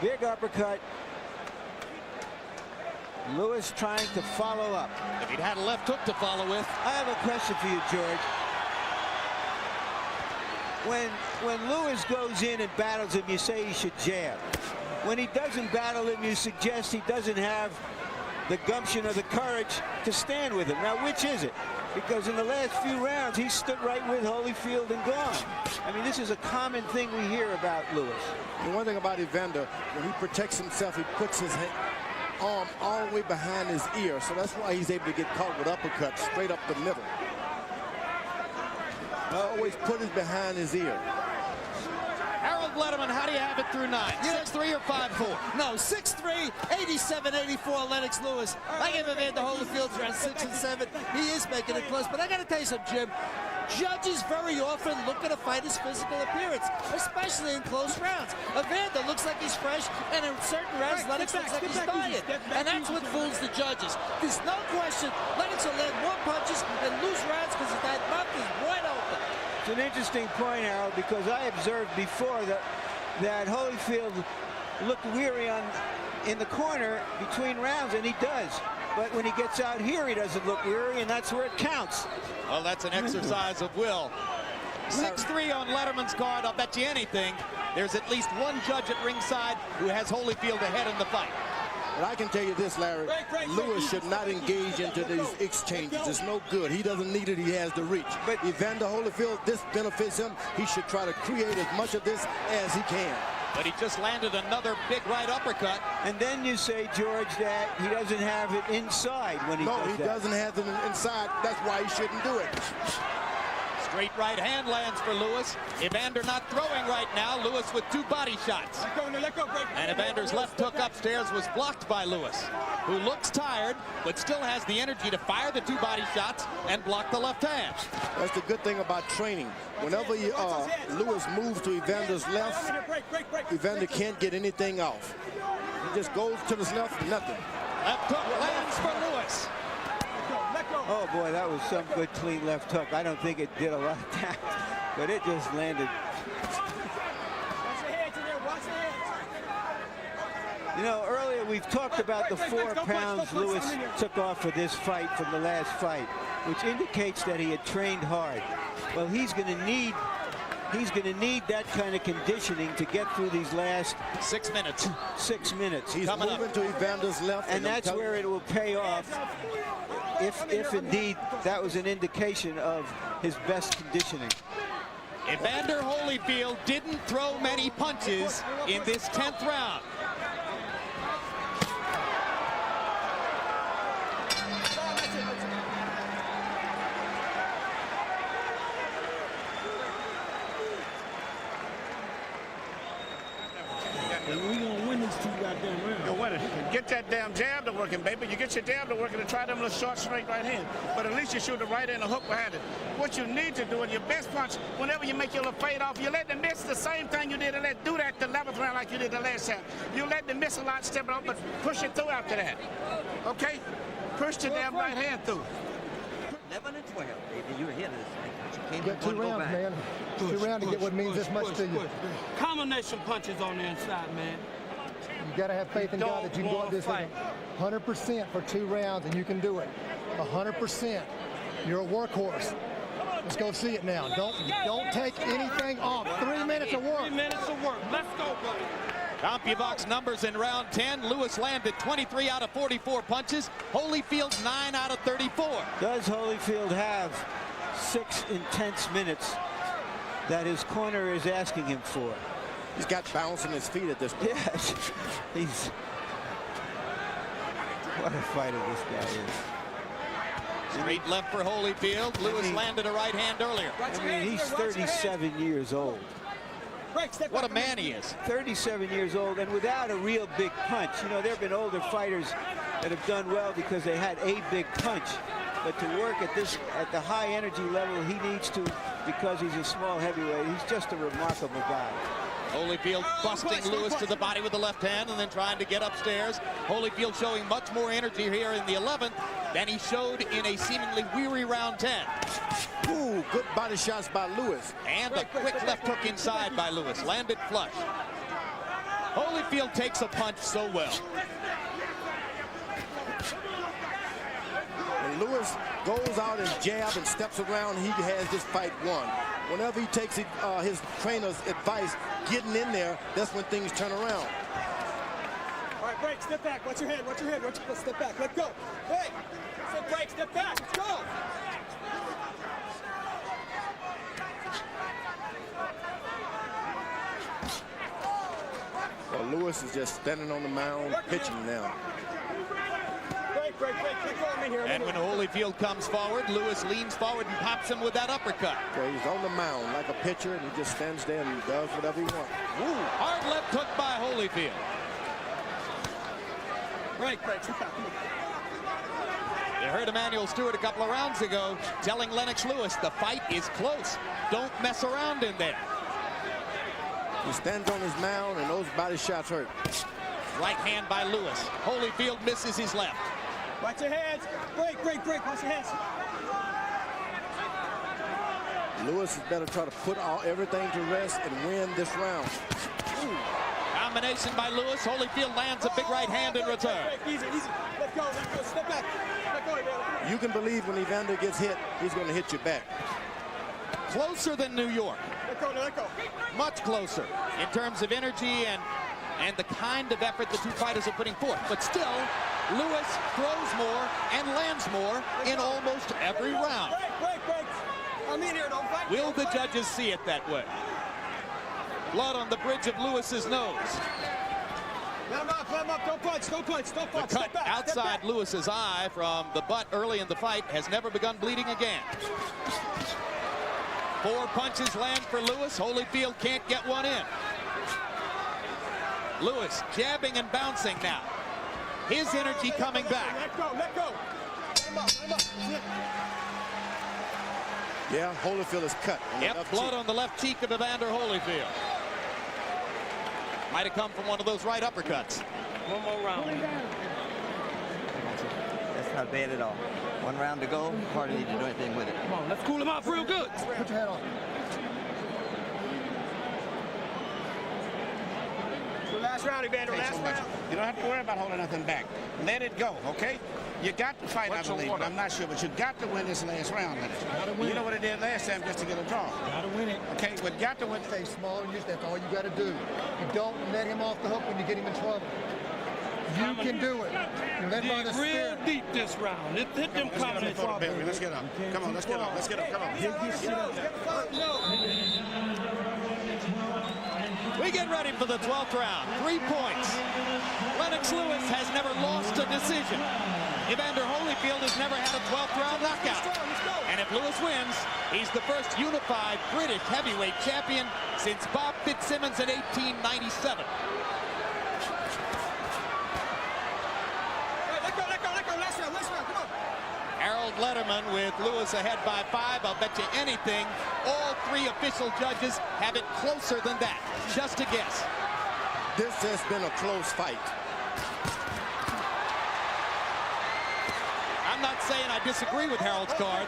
big uppercut. Lewis trying to follow up. If he'd had a left hook to follow with. I have a question for you, George. When Lewis goes in and battles him, you say he should jab. When he doesn't battle him, you suggest he doesn't have the gumption or the courage to stand with him. Now, which is it? Because in the last few rounds, he stood right with Holyfield and gone. I mean, this is a common thing we hear about Lewis. The one thing about Evander, when he protects himself, he puts his arm all the way behind his ear. So that's why he's able to get caught with uppercuts straight up the middle. Always put it behind his ear. Harold Letterman, how do you have it through 9? 6'3" or 5'4"? No, 6'3", 87-84, Lennox Lewis. I give Evander Holyfield around 6 and 7. He is making it close, but I got to tell you something, Jim. Judges very often look at a fighter's physical appearance, especially in close rounds. Evander looks like he's fresh, and in certain rounds, Lennox looks like he's dying. And that's what fools the judges. There's no question Lennox will land more punches and lose rounds because that mouth is wide open. It's an interesting point, Harold, because I observed before that Holyfield looked weary in the corner between rounds, and he does. But when he gets out here, he doesn't look weary, and that's where it counts. Well, that's an exercise of will. 6'3" on Letterman's card. I'll bet you anything. There's at least one judge at ringside who has Holyfield ahead in the fight. But I can tell you this, Larry, Lewis should not engage into these exchanges. It's no good. He doesn't need it. He has the reach. But Evander Holyfield, this benefits him. He should try to create as much of this as he can. But he just landed another big right uppercut. And then you say, George, that he doesn't have it inside when he does that. No, he doesn't have it inside. That's why he shouldn't do it. Straight right hand lands for Lewis. Evander not throwing right now. Lewis with 2 body shots. And Evander's left hook upstairs was blocked by Lewis, who looks tired, but still has the energy to fire the 2 body shots and block the left hand. That's the good thing about training. Whenever Lewis moves to Evander's left, Evander can't get anything off. He just goes to the left, nothing. Left hook lands for Lewis. Oh, boy, that was some good, clean left hook. I don't think it did a lot of damage, but it just landed. You know, earlier we've talked about the 4 pounds Lewis took off for this fight from the last fight, which indicates that he had trained hard. Well, he's going to need that kind of conditioning to get through these last 6 minutes. 6 minutes. He's moving to Evander's left. And that's where it will pay off. If indeed that was an indication of his best conditioning. Evander Holyfield didn't throw many punches in this 10th round. Get that damn jab to working, baby. You get your jab to working and try them little short, straight right hand. But at least you shoot the right hand and hook behind it. What you need to do in your best punch, whenever you make your little fade off, you let them miss the same thing you did. And do that the 11th round like you did the last time. You let them miss a lot, step it up, but push it through after that. Okay? Push the damn right hand through. 11 and 12, baby. You're ahead of this thing. You Get 2 rounds, man. 2 rounds to get what means this much to you. Combination punches on the inside, man. You got to have faith in God that you can go up this 100% for 2 rounds, and you can do it. 100%. You're a workhorse. Let's go see it now. Don't take anything off. 3 minutes of work. 3 minutes of work. Let's go, buddy. CompuBox numbers in round 10. Lewis landed 23 out of 44 punches. Holyfield 9 out of 34. Does Holyfield have 6 intense minutes that his corner is asking him for? He's got bounce in his feet at this point. Yes. He's... What a fighter this guy is. Straight left for Holyfield. Lewis landed a right hand earlier. I mean, he's 37 years old. What a man he is. 37 years old and without a real big punch. You know, there have been older fighters that have done well because they had a big punch. But to work at the high energy level he needs to, because he's a small heavyweight, he's just a remarkable guy. Holyfield busting Lewis to the body with the left hand and then trying to get upstairs. Holyfield showing much more energy here in the 11th than he showed in a seemingly weary round 10. Ooh, good body shots by Lewis. And a quick left hook inside by Lewis. Landed flush. Holyfield takes a punch so well. When Lewis goes out and jab and steps around, he has this fight won. Whenever he takes his trainer's advice, getting in there, that's when things turn around. All right, break, step back. Watch your head, watch your head. Let's step back. Let go. Hey, step break, step back. Let's go. Well, Lewis is just standing on the mound, pitching now. Break. Let go of me here. And when Holyfield comes forward, Lewis leans forward and pops him with that uppercut. Okay, he's on the mound like a pitcher, and he just stands there and does whatever he wants. Ooh, hard left hook by Holyfield. Break. Step back. You heard Emmanuel Stewart a couple of rounds ago telling Lennox Lewis the fight is close. Don't mess around in there. He stands on his mound, and those body shots hurt. Right hand by Lewis. Holyfield misses his left. Watch your hands. Break. Watch your hands. Lewis is better try to put everything to rest and win this round. Ooh. Combination by Lewis. Holyfield lands a big right hand in return. Break. Easy. Let go. Step back. Let go, Evander. You can believe when Evander gets hit, he's going to hit you back. Closer than New York. Let go. Much closer in terms of energy and the kind of effort the two fighters are putting forth. But still, Lewis throws more and lands more in almost every round. Break. I'm in here. Don't fight. Will the judges see it that way? Blood on the bridge of Lewis's nose. Let him up. Don't punch. The cut outside Lewis's eye from the butt early in the fight has never begun bleeding again. 4 punches land for Lewis. Holyfield can't get one in. Lewis jabbing and bouncing now. His energy coming back. Let go. Let him up. Yeah, Holyfield is cut. Yep, blood on the left cheek of Evander Holyfield. Might have come from one of those right uppercuts. One more round. That's not bad at all. 1 round to go. Hardly need to do anything with it. Come on, let's cool him off real good. Put your head on. Last round, Evander. Last round. You don't have to worry about holding nothing back. Let it go, okay? You got to fight, I believe. I'm not sure, but you got to win this last round, Lennox. You know what it did last time just to get a draw. Gotta win it. Okay, but got to win. Stay smaller than you. That's all you got to do. You don't let him off the hook when you get him in trouble. You can do it. You let by the Dig real spirit. deep this round. Hit them comments. Let's get up. Come on, let's get up. Come on. We get ready for the 12th round. 3 points. Lennox Lewis has never lost a decision. Evander Holyfield has never had a 12th round knockout. And if Lewis wins, he's the first unified British heavyweight champion since Bob Fitzsimmons in 1897. Last round. Come on. Harold Letterman with Lewis ahead by 5. I'll bet you anything all 3 official judges have it closer than that. Just a guess. This has been a close fight. I'm not saying I disagree with Harold's card.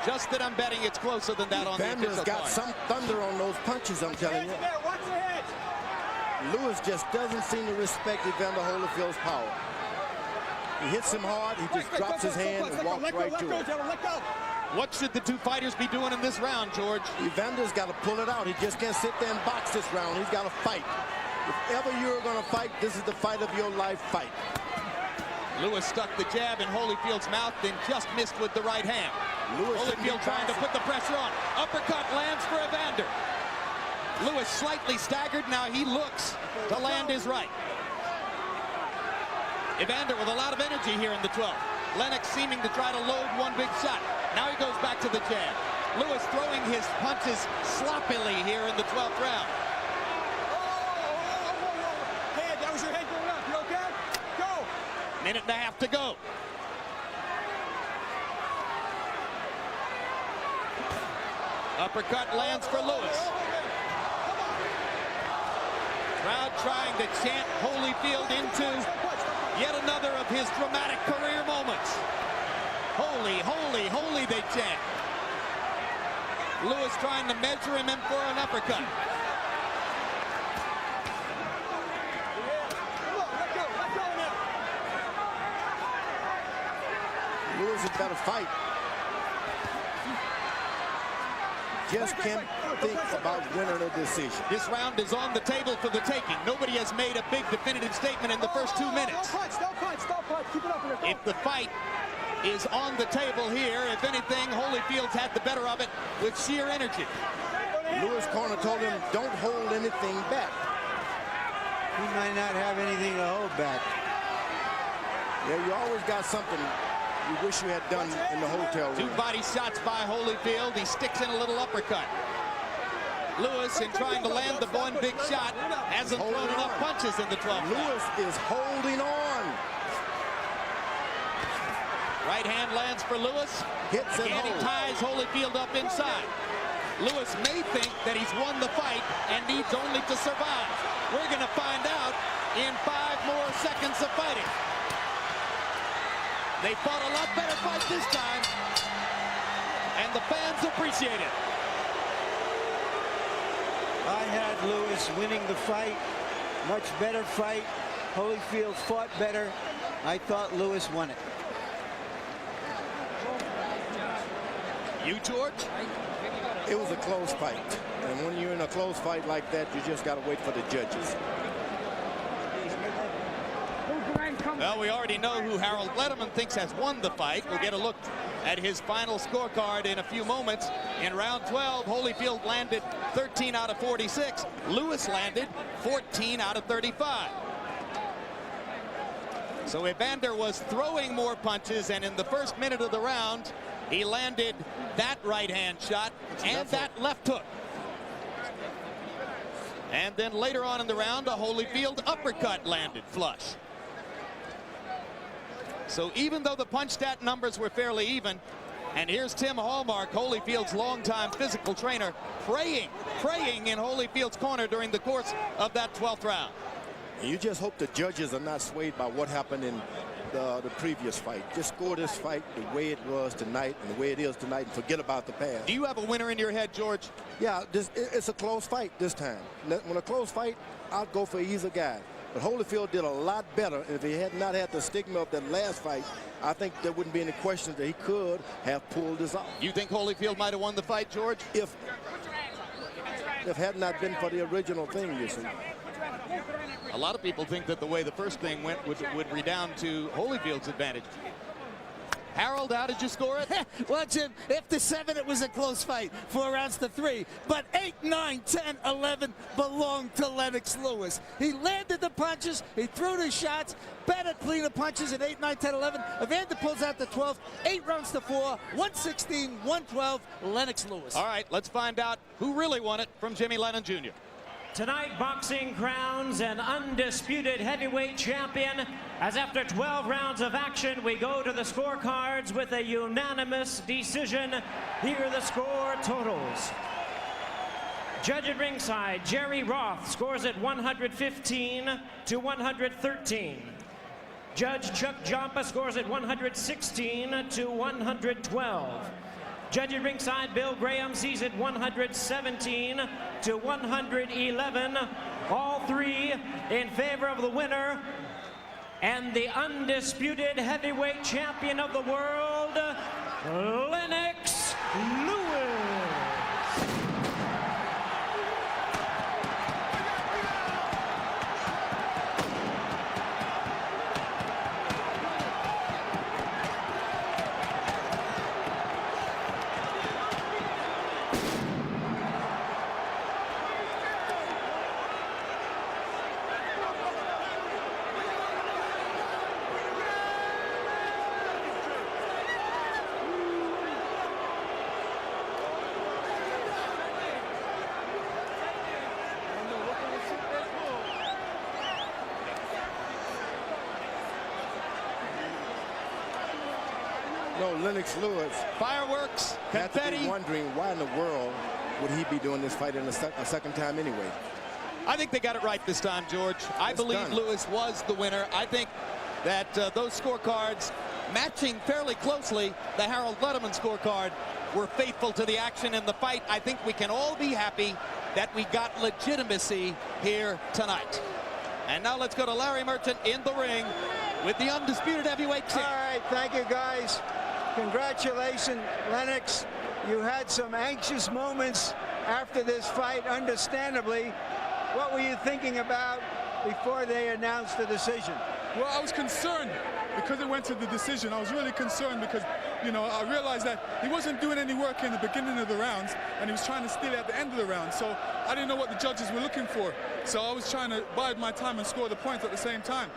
Just that I'm betting it's closer than that on the official Evander's got card. some thunder on those punches, I'm telling you. Watch your head. Lewis just doesn't seem to respect Evander Holyfield's power. He hits him hard, he just drops his hand and walks right to it. Let go. What should the two fighters be doing in this round, George? Evander's got to pull it out. He just can't sit there and box this round. He's got to fight. If ever you're going to fight, this is the fight of your life fight. Lewis stuck the jab in Holyfield's mouth, then just missed with the right hand. Holyfield trying to put the pressure on. Uppercut lands for Evander. Lewis slightly staggered. Now he looks to land his right. Evander with a lot of energy here in the 12th. Lennox seeming to try to load one big shot. Now he goes back to the jab. Lewis throwing his punches sloppily here in the 12th round. Head, that was your head going up. You okay? Go. Minute and a half to go. Uppercut lands for Lewis. Crowd trying to chant Holyfield into yet another of his dramatic career moments. Holy, holy, holy, they chant. Lewis trying to measure him in for an uppercut. Lewis has got to fight. just can't think about winning a decision. This round is on the table for the taking. Nobody has made a big definitive statement in the first 2 minutes. Don't punch. Keep it up in there. If the fight is on the table here, if anything, Holyfield's had the better of it with sheer energy. Lewis' corner told him, don't hold anything back. He might not have anything to hold back. Yeah, you always got something you wish you had done in the hotel room. 2 body shots by Holyfield. He sticks in a little uppercut. Lewis, in trying to land the one big shot, hasn't thrown enough punches in the 12th. Lewis is holding on. Right hand lands for Lewis. Hits and Again, he holds. ties Holyfield up inside. Lewis may think that he's won the fight and needs only to survive. We're going to find out in 5 more seconds of fighting. They fought a lot better fight this time, and the fans appreciate it. I had Lewis winning the fight. Much better fight. Holyfield fought better. I thought Lewis won it. You, George? It was a close fight. And when you're in a close fight like that, you just got to wait for the judges. Well, we already know who Harold Letterman thinks has won the fight. We'll get a look at his final scorecard in a few moments. In round 12, Holyfield landed 13 out of 46. Lewis landed 14 out of 35. So Evander was throwing more punches, and in the first minute of the round, he landed that right-hand shot and that left hook. And then later on in the round, a Holyfield uppercut landed flush. So even though the punch stat numbers were fairly even, and here's Tim Hallmark, Holyfield's longtime physical trainer, praying in Holyfield's corner during the course of that 12th round. You just hope the judges are not swayed by what happened in the previous fight. Just score this fight the way it was tonight and the way it is tonight, and forget about the past. Do you have a winner in your head, George? Yeah, it's a close fight this time. When a close fight, I'll go for either guy. But Holyfield did a lot better, and if he had not had the stigma of that last fight, I think there wouldn't be any question that he could have pulled this off. You think Holyfield might have won the fight, George? If it had not been for the original thing, you see. A lot of people think that the way the first thing went would redound to Holyfield's advantage. Harold, how did you score it? Well, Jim, after 7, it was a close fight. 4 rounds to 3. But 8, 9, 10, 11 belonged to Lennox Lewis. He landed the punches. He threw the shots. Better, cleaner punches at 8, 9, 10, 11. Evander pulls out the 12th. 8 rounds to 4. 116, 112. Lennox Lewis. All right, let's find out who really won it from Jimmy Lennon Jr. Tonight, boxing crowns an undisputed heavyweight champion, as after 12 rounds of action, we go to the scorecards with a unanimous decision. Here are the score totals. Judge at ringside, Jerry Roth scores at 115 to 113. Judge Chuck Jompa scores at 116 to 112. Judge at ringside, Bill Graham sees it 117 to 111. All 3 in favor of the winner and the undisputed heavyweight champion of the world, Lennox Lewis. No, Lennox Lewis. Fireworks, Had to confetti. be wondering why in the world would he be doing this fight in a second time anyway. I think they got it right this time, George. I believe done. Lewis was the winner. I think that those scorecards, matching fairly closely the Harold Letterman scorecard, were faithful to the action in the fight. I think we can all be happy that we got legitimacy here tonight. And now let's go to Larry Merchant in the ring with the undisputed heavyweight champ. All right, thank you, guys. Congratulations, Lennox. You had some anxious moments after this fight, understandably. What were you thinking about before they announced the decision? Well, I was concerned because it went to the decision. I was really concerned because, you know, I realized that he wasn't doing any work in the beginning of the rounds, and he was trying to steal at the end of the round. So I didn't know what the judges were looking for. So I was trying to bide my time and score the points at the same time.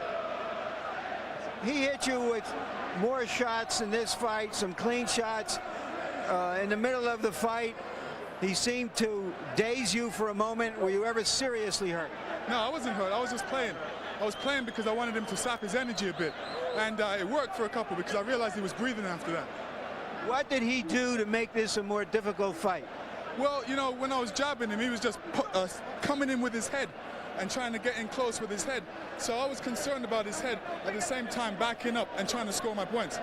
He hit you with more shots in this fight, some clean shots. In the middle of the fight, he seemed to daze you for a moment. Were you ever seriously hurt? No, I wasn't hurt. I was just playing. I was playing because I wanted him to sap his energy a bit. And it worked for a couple because I realized he was breathing after that. What did he do to make this a more difficult fight? Well, you know, when I was jabbing him, he was just coming in with his head and trying to get in close with his head. So I was concerned about his head, at the same time backing up and trying to score my points.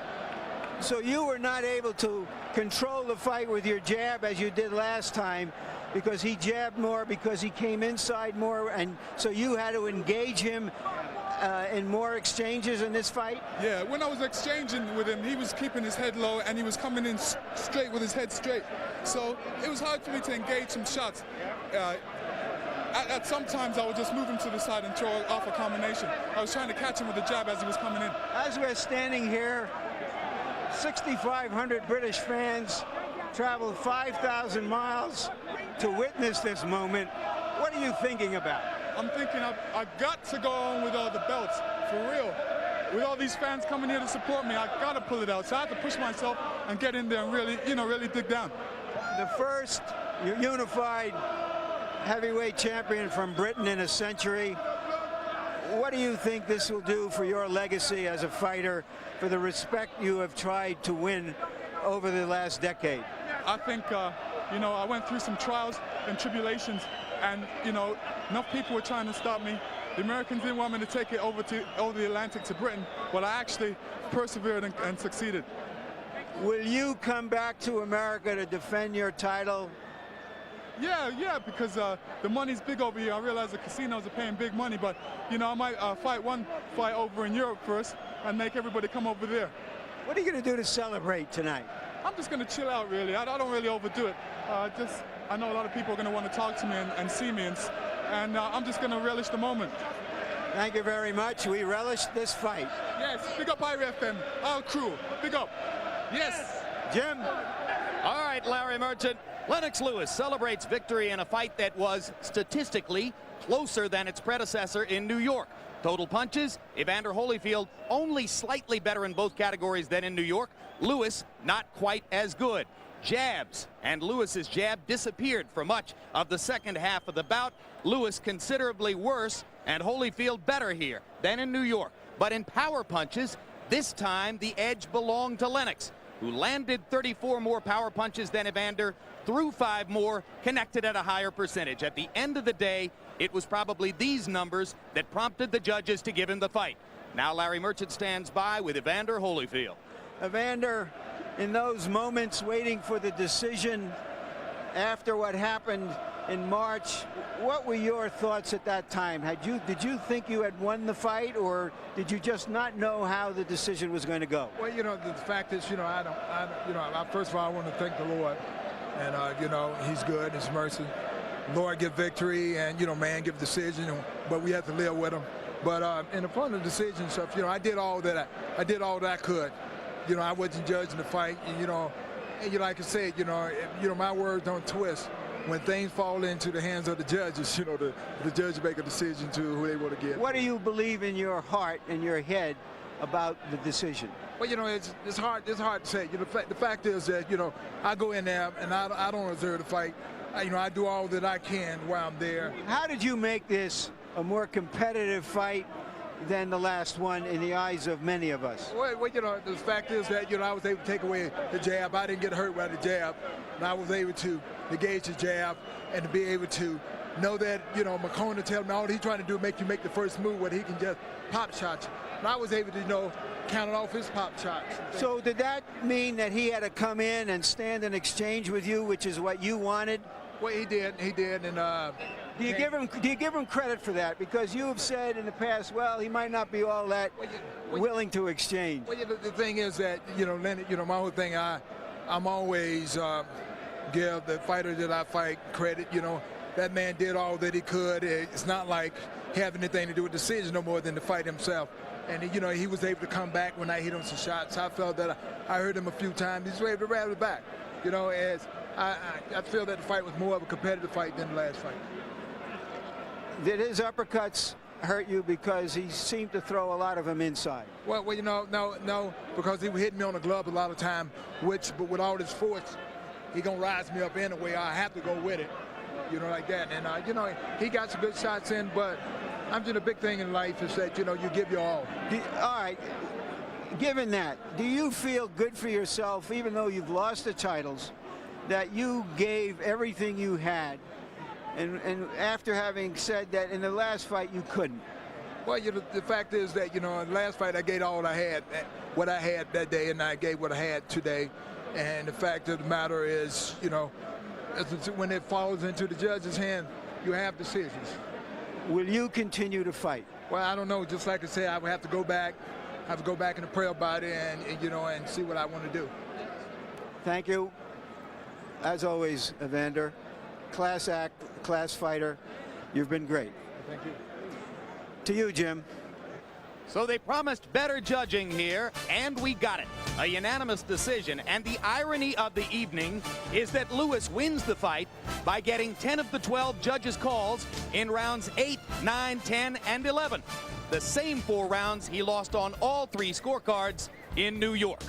So you were not able to control the fight with your jab as you did last time because he jabbed more, because he came inside more, and so you had to engage him in more exchanges in this fight? Yeah, when I was exchanging with him, he was keeping his head low and he was coming in straight with his head straight. So it was hard for me to engage some shots. At sometimes I would just move him to the side and throw off a combination. I was trying to catch him with the jab as he was coming in. As we're standing here, 6,500 British fans traveled 5,000 miles to witness this moment. What are you thinking about? I'm thinking I've got to go on with all the belts, for real. With all these fans coming here to support me, I've got to pull it out. So I have to push myself and get in there and really, you know, really dig down. The first unified heavyweight champion from Britain in a century. What do you think this will do for your legacy as a fighter, for the respect you have tried to win over the last decade? I think, you know, I went through some trials and tribulations, and, you know, enough people were trying to stop me. The Americans didn't want me to take it over the Atlantic to Britain, but I actually persevered and succeeded. Will you come back to America to defend your title? Yeah, because the money's big over here. I realize the casinos are paying big money, but, you know, I might fight one fight over in Europe first and make everybody come over there. What are you going to do to celebrate tonight? I'm just going to chill out, really. I don't really overdo it. I know a lot of people are going to want to talk to me and see me, and I'm just going to relish the moment. Thank you very much. We relish this fight. Yes, big up IBO, our crew. Big up. Yes. Jim. All right, Larry Merchant. Lennox Lewis celebrates victory in a fight that was statistically closer than its predecessor in New York. Total punches, Evander Holyfield only slightly better in both categories than in New York. Lewis not quite as good. Jabs, and Lewis's jab disappeared for much of the second half of the bout. Lewis considerably worse and Holyfield better here than in New York. But in power punches, this time the edge belonged to Lennox, who landed 34 more power punches than Evander, threw 5 more, connected at a higher percentage. At the end of the day, it was probably these numbers that prompted the judges to give him the fight. Now Larry Merchant stands by with Evander Holyfield. Evander, in those moments waiting for the decision after what happened in March, what were your thoughts at that time? Did you think you had won the fight, or did you just not know how the decision was going to go? Well, you know, the fact is, you know, first of all, I want to thank the Lord, and you know, He's good, His mercy. Lord give victory, and you know, man give decision, but we have to live with Him. But in the front of the decision stuff, you know, I did all that I could. You know, I wasn't judging the fight, and you know, like I said, you know, my words don't twist. When things fall into the hands of the judges, you know, the judges make a decision to who they want to get. What do you believe in your heart and your head about the decision? Well, you know, it's hard to say. You know, the fact is that, you know, I go in there and I don't reserve the fight. You know, I do all that I can while I'm there. How did you make this a more competitive fight than the last one in the eyes of many of us? Well, you know, the fact is that, you know, I was able to take away the jab. I didn't get hurt by the jab. And I was able to engage the jab and to be able to know that, you know, McCona tell me all he's trying to do is make you make the first move where he can just pop shots. And I was able to, you know, count off his pop shots. So did that mean that he had to come in and stand in exchange with you, which is what you wanted? Well, he did, and do you give him credit for that? Because you have said in the past, well, he might not be all that willing to exchange. Well, the thing is that, you know, Lenny, you know, my whole thing, I'm always give the fighter that I fight credit. You know, that man did all that he could. It's not like he have anything to do with the decision no more than the fight himself. And, you know, he was able to come back when I hit him some shots. I felt that I heard him a few times. He's able to rattle it back. You know, as I feel that the fight was more of a competitive fight than the last fight. Did his uppercuts hurt you because he seemed to throw a lot of them inside? Well, you know, no, because he would hit me on the glove a lot of time, but with all this force, he gonna rise me up anyway. I have to go with it, you know, like that. And you know, he got some good shots in, but I'm just a big thing in life is that, you know, you give your all. All right. Given that, do you feel good for yourself, even though you've lost the titles, that you gave everything you had? And after having said that in the last fight you couldn't? Well, you know, the fact is that, you know, in the last fight I gave all I had, what I had that day, and I gave what I had today. And the fact of the matter is, you know, when it falls into the judge's hand, you have decisions. Will you continue to fight? Well, I don't know. Just like I said, I would have to go back. I have to go back and pray about it, and you know, and see what I want to do. Thank you. As always, Evander, class act, class fighter. You've been great. Thank you. To you, Jim. So they promised better judging here, and we got it. A unanimous decision, and the irony of the evening is that Lewis wins the fight by getting 10 of the 12 judges' calls in rounds 8, 9, 10, and 11. The same 4 rounds he lost on all 3 scorecards in New York.